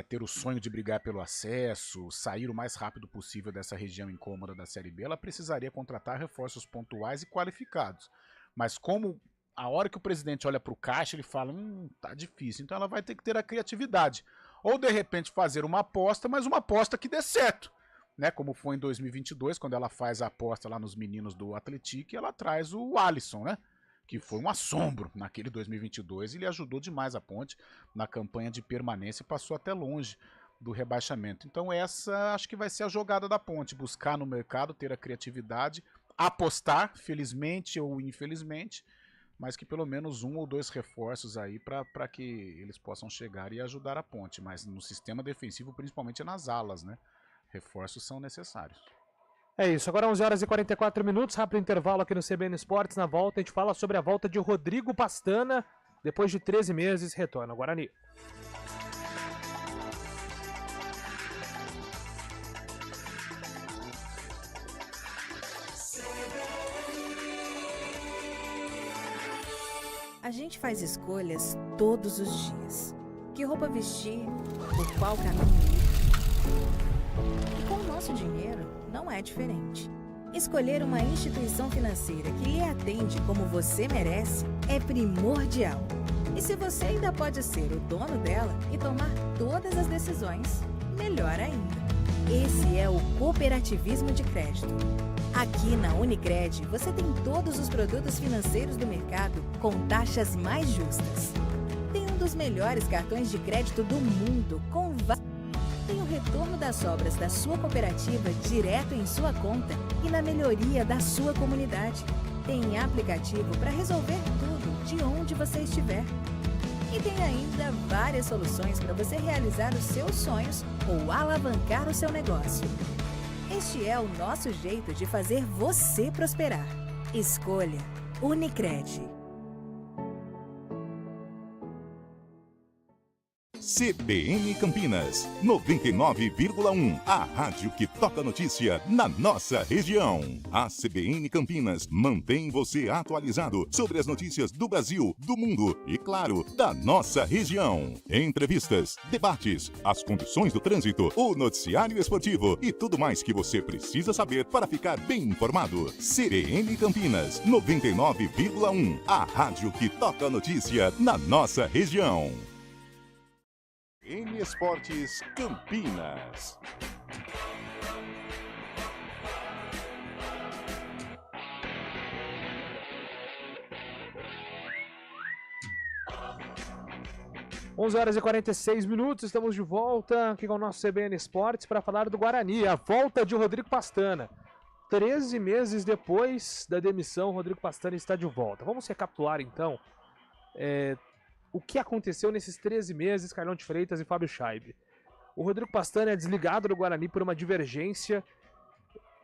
ter o sonho de brigar pelo acesso, sair o mais rápido possível dessa região incômoda da Série B, ela precisaria contratar reforços pontuais e qualificados. Mas como a hora que o presidente olha para o caixa, ele fala, tá difícil, então ela vai ter que ter a criatividade. Ou de repente fazer uma aposta, mas uma aposta que dê certo, né? Como foi em 2022, quando ela faz a aposta lá nos meninos do Atlético e ela traz o Alisson, né? Que foi um assombro naquele 2022 e ele ajudou demais a Ponte na campanha de permanência e passou até longe do rebaixamento. Então essa acho que vai ser a jogada da Ponte, buscar no mercado, ter a criatividade, apostar, felizmente ou infelizmente, mas que pelo menos 1 ou 2 reforços aí para que eles possam chegar e ajudar a Ponte. Mas no sistema defensivo, principalmente nas alas, né? Reforços são necessários. É isso, agora 11h44, rápido intervalo aqui no CBN Esportes. Na volta a gente fala sobre a volta de Rodrigo Pastana, depois de 13 meses, retorna ao Guarani. A gente faz escolhas todos os dias. Que roupa vestir, por qual caminho ir. E com o nosso dinheiro, não é diferente. Escolher uma instituição financeira que lhe atende como você merece é primordial. E se você ainda pode ser o dono dela e tomar todas as decisões, melhor ainda. Esse é o cooperativismo de crédito. Aqui na Unicred, você tem todos os produtos financeiros do mercado com taxas mais justas. Tem um dos melhores cartões de crédito do mundo com Tem o retorno das obras da sua cooperativa direto em sua conta e na melhoria da sua comunidade. Tem aplicativo para resolver tudo de onde você estiver. E tem ainda várias soluções para você realizar os seus sonhos ou alavancar o seu negócio. Este é o nosso jeito de fazer você prosperar. Escolha Unicred. CBN Campinas, 99,1. A rádio que toca notícia na nossa região. A CBN Campinas mantém você atualizado sobre as notícias do Brasil, do mundo e, claro, da nossa região. Entrevistas, debates, as condições do trânsito, o noticiário esportivo e tudo mais que você precisa saber para ficar bem informado. CBN Campinas, 99,1. A rádio que toca notícia na nossa região. N Esportes Campinas. Onze horas e 46 minutos, estamos de volta aqui com o nosso CBN Esportes para falar do Guarani, a volta de Rodrigo Pastana. 13 meses depois da demissão, Rodrigo Pastana está de volta. Vamos recapitular então o que aconteceu nesses 13 meses, Carlão de Freitas e Fábio Scheibe. O Rodrigo Pastana é desligado do Guarani por uma divergência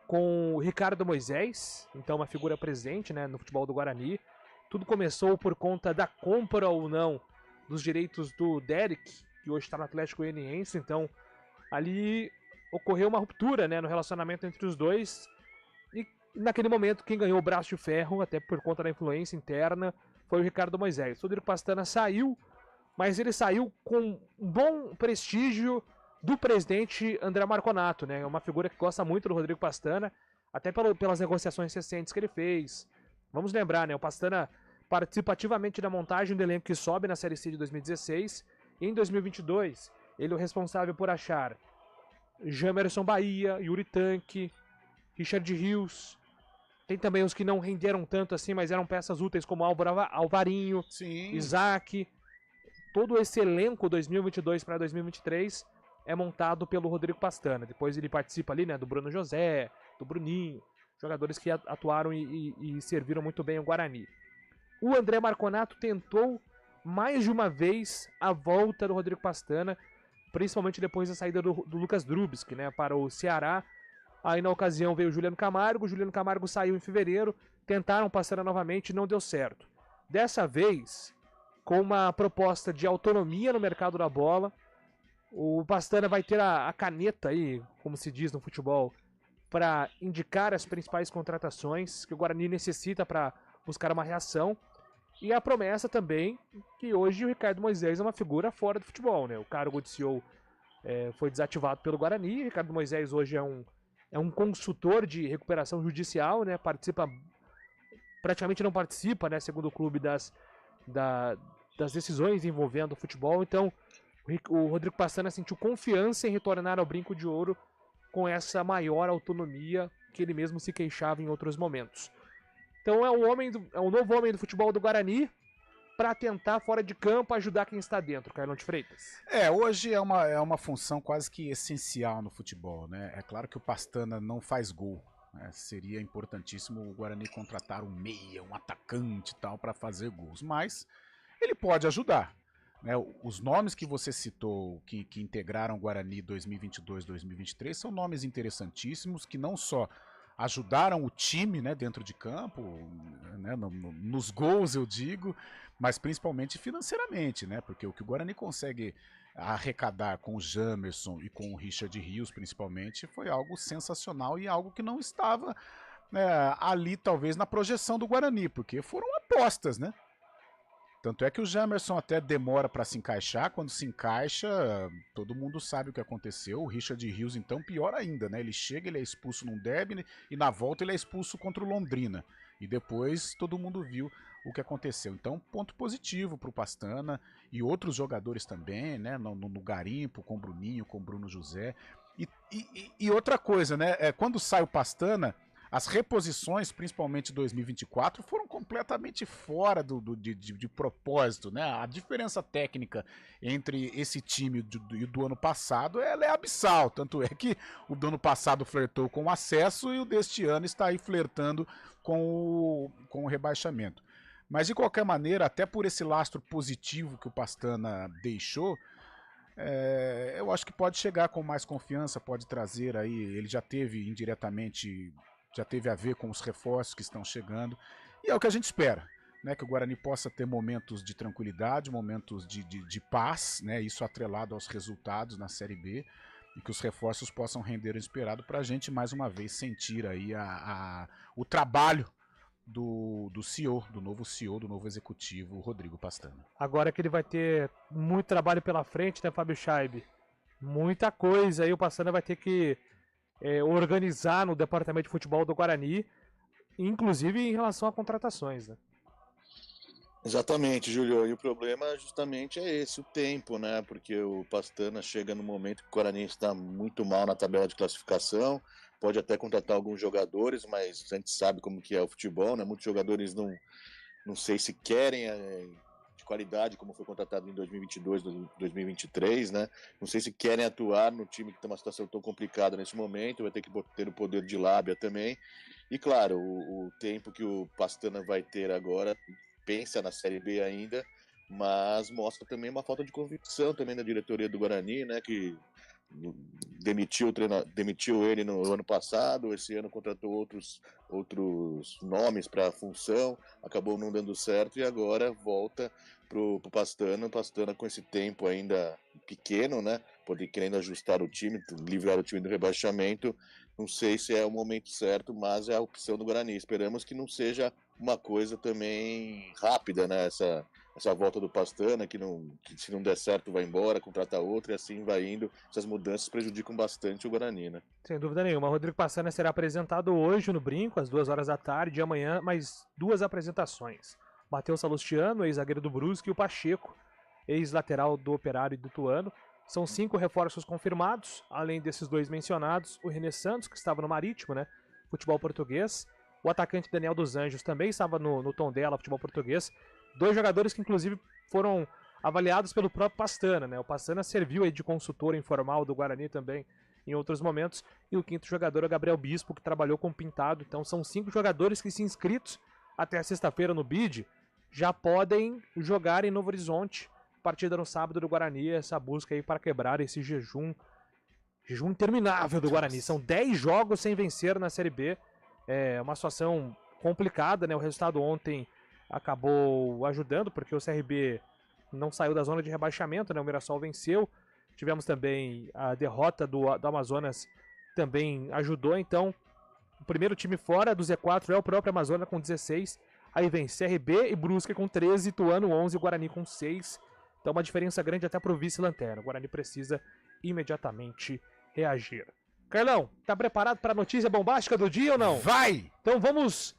com o Ricardo Moisés, então uma figura presente, né, no futebol do Guarani. Tudo começou por conta da compra ou não dos direitos do Derek, que hoje está no Atlético Goianiense. Então ali ocorreu uma ruptura, né, no relacionamento entre os dois. E naquele momento quem ganhou o braço de ferro, até por conta da influência interna, foi o Ricardo Moisés. O Rodrigo Pastana saiu, mas ele saiu com um bom prestígio do presidente André Marconato, né? É uma figura que gosta muito do Rodrigo Pastana, até pelas negociações recentes que ele fez. Vamos lembrar, né? O Pastana participa ativamente da montagem do elenco que sobe na Série C de 2016. E em 2022, ele é o responsável por achar Jamerson Bahia, Yuri Tanque, Richard Rios. Tem também os que não renderam tanto assim, mas eram peças úteis, como Alvarinho, Sim. Isaac. Todo esse elenco 2022 para 2023 é montado pelo Rodrigo Pastana. Depois ele participa ali, né, do Bruno José, do Bruninho, jogadores que atuaram e serviram muito bem o Guarani. O André Marconato tentou mais de uma vez a volta do Rodrigo Pastana, principalmente depois da saída do Lucas Drubsky, né, para o Ceará. Aí na ocasião veio o Juliano Camargo saiu em fevereiro, tentaram Pastana novamente e não deu certo. Dessa vez, com uma proposta de autonomia no mercado da bola, o Pastana vai ter a caneta aí, como se diz no futebol, para indicar as principais contratações que o Guarani necessita para buscar uma reação. E a promessa também que hoje o Ricardo Moisés é uma figura fora do futebol, né? O cargo de CEO foi desativado pelo Guarani. O Ricardo Moisés hoje é um consultor de recuperação judicial, né? Praticamente não participa, né? Segundo o clube, das decisões envolvendo o futebol. Então, o Rodrigo Pastana sentiu confiança em retornar ao Brinco de Ouro com essa maior autonomia que ele mesmo se queixava em outros momentos. Então, é um novo homem do futebol do Guarani para tentar, fora de campo, ajudar quem está dentro, Carlão de Freitas. Hoje é uma função quase que essencial no futebol, né? É claro que o Pastana não faz gol, né? Seria importantíssimo o Guarani contratar um meia, um atacante e tal para fazer gols, mas ele pode ajudar, né? Os nomes que você citou que integraram o Guarani 2022-2023 são nomes interessantíssimos que não só ajudaram o time, né, dentro de campo, né, nos gols eu digo, mas principalmente financeiramente, né, porque o que o Guarani consegue arrecadar com o Jamerson e com o Richard Rios principalmente foi algo sensacional e algo que não estava ali talvez na projeção do Guarani, porque foram apostas, né? Tanto é que o Jamerson até demora para se encaixar, quando se encaixa, todo mundo sabe o que aconteceu. O Richard Rios, então, pior ainda, né? Ele chega, ele é expulso num derby e na volta ele é expulso contra o Londrina. E depois todo mundo viu o que aconteceu. Então, ponto positivo para o Pastana e outros jogadores também, né? No garimpo, com o Bruninho, com o Bruno José. E outra coisa, né? Quando sai o Pastana, as reposições, principalmente 2024, foram completamente fora de propósito, né? A diferença técnica entre esse time do ano passado, ela é abissal, tanto é que o do ano passado flertou com o acesso e o deste ano está aí flertando com o rebaixamento. Mas de qualquer maneira, até por esse lastro positivo que o Pastana deixou, eu acho que pode chegar com mais confiança, pode trazer aí, ele já teve indiretamente, já teve a ver com os reforços que estão chegando, e é o que a gente espera, né, que o Guarani possa ter momentos de tranquilidade, momentos de paz, né, isso atrelado aos resultados na Série B, e que os reforços possam render o esperado para a gente mais uma vez sentir aí o trabalho do CEO, do novo executivo, Rodrigo Pastana. Agora que ele vai ter muito trabalho pela frente, né, Fábio Scheib? Muita coisa aí o Pastana vai ter que organizar no departamento de futebol do Guarani, inclusive em relação a contratações, né? Exatamente, Júlio, e o problema justamente é esse, o tempo, né, porque o Pastana chega no momento que o Guarani está muito mal na tabela de classificação, pode até contratar alguns jogadores, mas a gente sabe como que é o futebol, né, muitos jogadores não sei se querem de qualidade, como foi contratado em 2022, 2023, né, não sei se querem atuar no time que tem uma situação tão complicada nesse momento, vai ter que ter o poder de lábia também, e claro, o tempo que o Pastana vai ter agora, pensa na Série B ainda, mas mostra também uma falta de convicção também da diretoria do Guarani, né, que demitiu ele no ano passado, esse ano contratou outros nomes para a função, acabou não dando certo e agora volta pro Pastana com esse tempo ainda pequeno, né, querendo ajustar o time, livrar o time do rebaixamento. Não sei se é o momento certo, mas é a opção do Guarani. Esperamos que não seja uma coisa também rápida, né? Essa volta do Pastana, que se não der certo vai embora, contrata outro e assim vai indo. Essas mudanças prejudicam bastante o Guarani, né? Sem dúvida nenhuma. Rodrigo Pastana será apresentado hoje no Brinco, às 2 horas da tarde, e amanhã mais 2 apresentações. Matheus Salustiano, ex-zagueiro do Brusque, e o Pacheco, ex-lateral do Operário e do Ituano. São 5 reforços confirmados, além desses 2 mencionados, o René Santos, que estava no Marítimo, né, futebol português, o atacante Daniel dos Anjos também estava no Tondela, futebol português, 2 jogadores que inclusive foram avaliados pelo próprio Pastana, né, o Pastana serviu aí de consultor informal do Guarani também em outros momentos, e o 5º jogador é o Gabriel Bispo, que trabalhou com o Pintado, então são 5 jogadores que, se inscritos até sexta-feira no BID, já podem jogar em Novo Horizonte. Partida no sábado do Guarani, essa busca aí para quebrar esse jejum interminável do Guarani. São 10 jogos sem vencer na Série B, é uma situação complicada, né? O resultado ontem acabou ajudando, porque o CRB não saiu da zona de rebaixamento, né? O Mirassol venceu, tivemos também a derrota do Amazonas, também ajudou, então o primeiro time fora do Z4 é o próprio Amazonas com 16, aí vem CRB e Brusque com 13, Ituano 11 e Guarani com 6. Então uma diferença grande até pro vice-lanterna. O Guarani precisa imediatamente reagir. Carlão, tá preparado para a notícia bombástica do dia ou não? Vai! Então vamos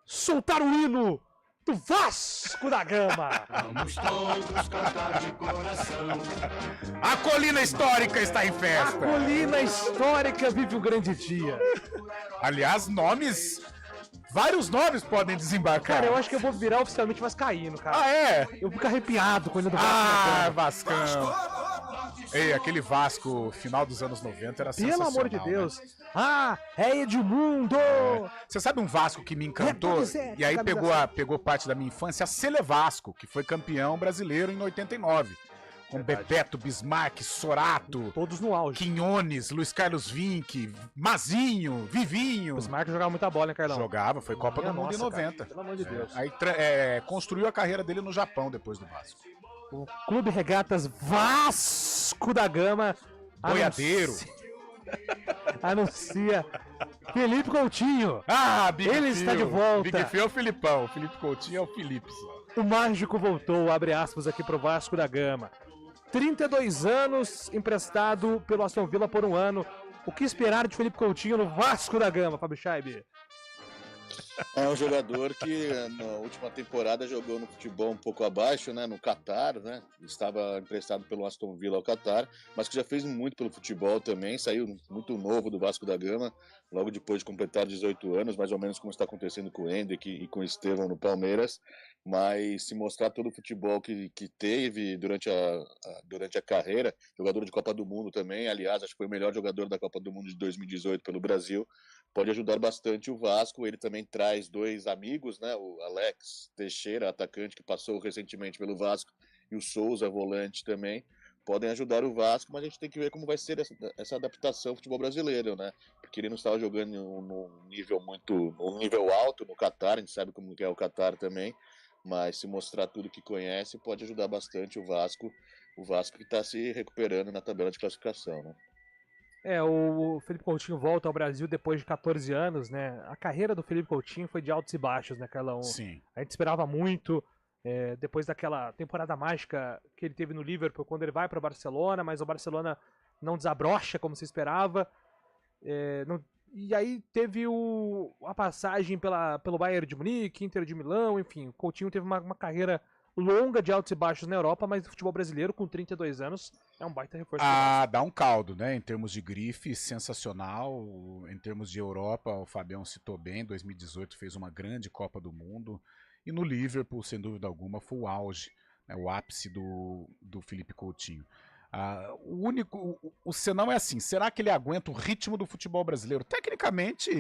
soltar o hino do Vasco da Gama. Vamos todos cantar de coração. A colina histórica está em festa. A colina histórica vive um grande dia. Aliás, vários nomes podem desembarcar. Cara, eu acho que eu vou virar oficialmente vascaíno, cara. Ah, é? Eu fico arrepiado com o hino do Vasco. Vascão. Ei, aquele Vasco final dos anos 90 era sensacional. Pelo amor de Deus. Né? É Edmundo! Você sabe um Vasco que me encantou? E aí pegou parte da minha infância, a Sele Vasco, que foi campeão brasileiro em 89. Com Bebeto, Bismarck, Sorato, todos no auge. Quinhones, Luiz Carlos Vinck, Mazinho, Vivinho. Bismarck jogava muita bola, né, Carlão? Jogava, foi Copa do Mundo em 90. Cara, pelo amor de Deus. Aí construiu a carreira dele no Japão depois do Vasco. O Clube Regatas Vasco da Gama Boiadeiro anuncia Felipe Coutinho. Big Ele Phil. está de volta. Big Phil é o Filipão, o Felipe Coutinho é o Felipe só. O mágico voltou, abre aspas aqui pro Vasco da Gama. 32 anos, emprestado pelo Aston Villa por 1 ano. O que esperar de Felipe Coutinho no Vasco da Gama, Fábio Scheib? É um jogador que na última temporada jogou no futebol um pouco abaixo, né, no Catar, né? Estava emprestado pelo Aston Villa ao Catar, mas que já fez muito pelo futebol também, saiu muito novo do Vasco da Gama, logo depois de completar 18 anos, mais ou menos como está acontecendo com o Hendrick e com o Estevão no Palmeiras, mas se mostrar todo o futebol que teve durante a carreira, jogador de Copa do Mundo também, aliás, acho que foi o melhor jogador da Copa do Mundo de 2018 pelo Brasil, pode ajudar bastante o Vasco. Ele também traz dois amigos, né? O Alex Teixeira, atacante que passou recentemente pelo Vasco, e o Souza, volante também, podem ajudar o Vasco, mas a gente tem que ver como vai ser essa adaptação ao futebol brasileiro, né? Porque ele não estava jogando num nível alto no Catar, a gente sabe como que é o Catar também, mas se mostrar tudo que conhece, pode ajudar bastante o Vasco que está se recuperando na tabela de classificação, né? O Felipe Coutinho volta ao Brasil depois de 14 anos, né? A carreira do Felipe Coutinho foi de altos e baixos, né, Carlão? Sim. A gente esperava muito, depois daquela temporada mágica que ele teve no Liverpool, quando ele vai para o Barcelona, mas o Barcelona não desabrocha como se esperava. E aí teve a passagem pelo Bayern de Munique, Inter de Milão, enfim. O Coutinho teve uma carreira longa de altos e baixos na Europa, mas o futebol brasileiro com 32 anos é um baita reforço. Dá um caldo, né? Em termos de grife, sensacional. Em termos de Europa, o Fabião citou bem, 2018 fez uma grande Copa do Mundo. E no Liverpool, sem dúvida alguma, foi o auge, né? O ápice do Felipe Coutinho. O senão é assim, será que ele aguenta o ritmo do futebol brasileiro? Tecnicamente,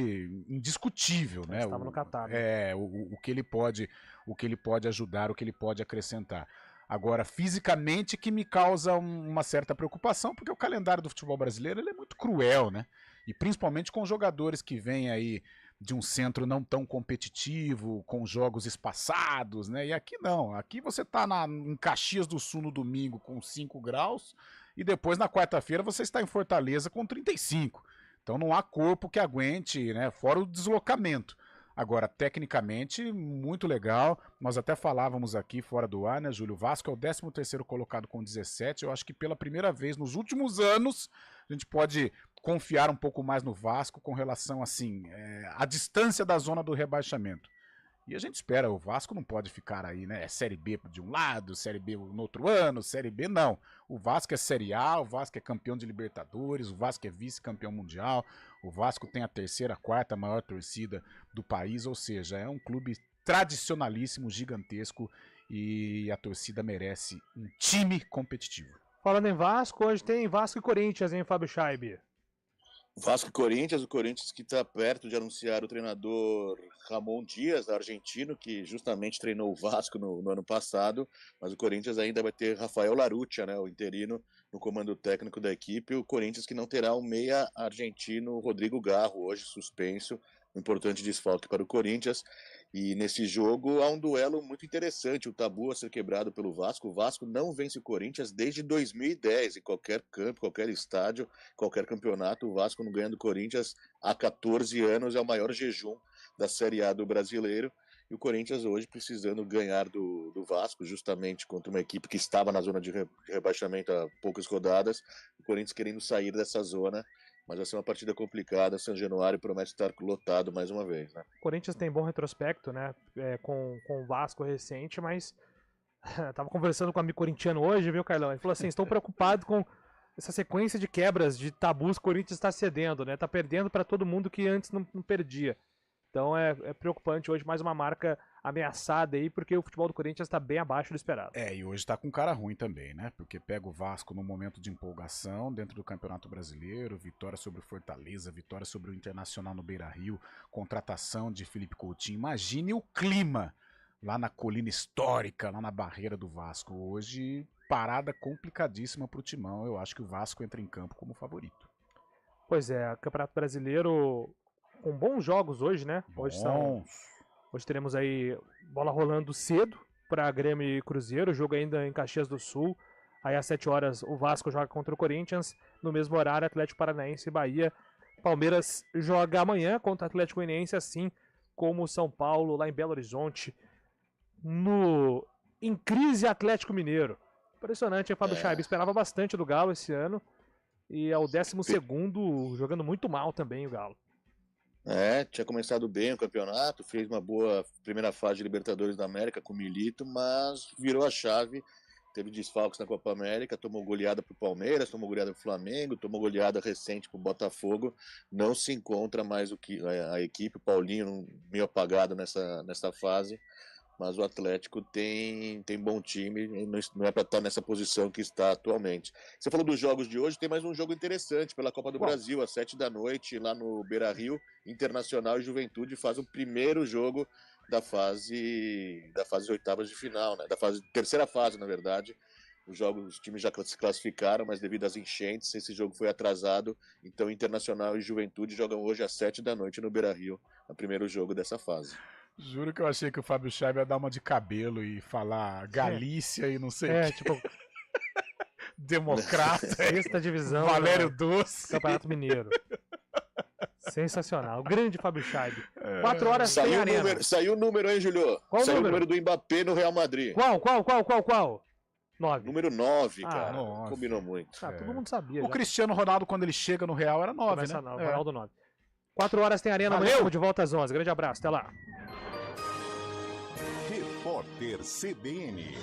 indiscutível, né? Estava no Catar. O que ele pode ajudar, o que ele pode acrescentar. Agora, fisicamente, que me causa uma certa preocupação, porque o calendário do futebol brasileiro ele é muito cruel, né? E principalmente com jogadores que vêm aí de um centro não tão competitivo, com jogos espaçados, né? E aqui não, aqui você tá em Caxias do Sul no domingo com 5 graus e depois na quarta-feira você está em Fortaleza com 35. Então não há corpo que aguente, né? Fora o deslocamento. Agora, tecnicamente, muito legal. Nós até falávamos aqui fora do ar, né, Júlio? O Vasco é o 13º colocado com 17. Eu acho que pela primeira vez nos últimos anos a gente pode confiar um pouco mais no Vasco com relação, assim, à distância da zona do rebaixamento. E a gente espera, o Vasco não pode ficar aí, né? Série B de um lado, Série B no outro ano, Série B não. O Vasco é Série A, o Vasco é campeão de Libertadores, o Vasco é vice-campeão mundial, o Vasco tem a 3ª, 4ª maior torcida do país, ou seja, é um clube tradicionalíssimo, gigantesco e a torcida merece um time competitivo. Falando em Vasco, hoje tem Vasco e Corinthians, hein, Fábio Scheibe? Vasco e Corinthians, o Corinthians que está perto de anunciar o treinador Ramon Dias, argentino, que justamente treinou o Vasco no ano passado, mas o Corinthians ainda vai ter Rafael Laruccia, né, o interino, no comando técnico da equipe, o Corinthians que não terá o meia argentino Rodrigo Garro, hoje suspenso, um importante desfalque para o Corinthians, e nesse jogo há um duelo muito interessante, o tabu a ser quebrado pelo Vasco. O Vasco não vence o Corinthians desde 2010, em qualquer campo, qualquer estádio, qualquer campeonato, o Vasco não ganha do Corinthians há 14 anos, é o maior jejum da Série A do brasileiro, e o Corinthians hoje precisando ganhar do Vasco, justamente contra uma equipe que estava na zona de rebaixamento há poucas rodadas, o Corinthians querendo sair dessa zona, mas vai ser uma partida complicada. São Januário promete estar lotado mais uma vez, né? O Corinthians tem bom retrospecto, né? Com o Vasco recente, mas tava conversando com um amigo corintiano hoje, viu, Carlão? Ele falou assim: estou preocupado com essa sequência de quebras de tabus que o Corinthians está cedendo, né? Tá perdendo para todo mundo que antes não perdia. Então é preocupante hoje, mais uma marca ameaçada aí, porque o futebol do Corinthians está bem abaixo do esperado. E hoje está com cara ruim também, né? Porque pega o Vasco num momento de empolgação dentro do Campeonato Brasileiro, vitória sobre o Fortaleza, vitória sobre o Internacional no Beira-Rio, contratação de Felipe Coutinho. Imagine o clima lá na colina histórica, lá na barreira do Vasco. Hoje, parada complicadíssima para o Timão. Eu acho que o Vasco entra em campo como favorito. Pois é, Campeonato Brasileiro com bons jogos hoje, né? Hoje teremos aí bola rolando cedo para Grêmio e Cruzeiro, jogo ainda em Caxias do Sul. Aí às 7 horas o Vasco joga contra o Corinthians, no mesmo horário Atlético Paranaense e Bahia. Palmeiras joga amanhã contra o Atlético Goianiense, assim como o São Paulo lá em Belo Horizonte, em crise Atlético Mineiro. Impressionante, o Fábio Scheibe esperava bastante do Galo esse ano e é o 12º jogando muito mal também o Galo. Tinha começado bem o campeonato, fez uma boa primeira fase de Libertadores da América com o Milito, mas virou a chave, teve desfalques na Copa América, tomou goleada pro Palmeiras, tomou goleada pro Flamengo, tomou goleada recente pro Botafogo, não se encontra mais a equipe, o Paulinho meio apagado nessa fase, mas o Atlético tem bom time e não é para estar nessa posição que está atualmente. Você falou dos jogos de hoje, tem mais um jogo interessante pela Copa do Brasil, às 7h, lá no Beira-Rio, Internacional e Juventude faz o primeiro jogo da fase oitavas de final, né? Terceira fase, na verdade. Os times já se classificaram, mas devido às enchentes, esse jogo foi atrasado. Então, Internacional e Juventude jogam hoje às 7h no Beira-Rio, no primeiro jogo dessa fase. Juro que eu achei que o Fábio Scheibe ia dar uma de cabelo e falar Galícia e não sei o que. Tipo... Democrata. Sexta divisão. Valério Doce. Campeonato Mineiro. Sensacional. Grande Fábio Scheibe. 4 horas sem arena. Saiu o número, hein, Julio? Saiu o número do Mbappé no Real Madrid. Qual? 9. Número 9, cara. 9. Combinou muito. Todo mundo sabia. O Cristiano Ronaldo, quando ele chega no Real, era 9, Começa né? Ronaldo 9. 4 horas tem arena, amanhã estamos de volta às 11. Grande abraço, até lá. Repórter CBN.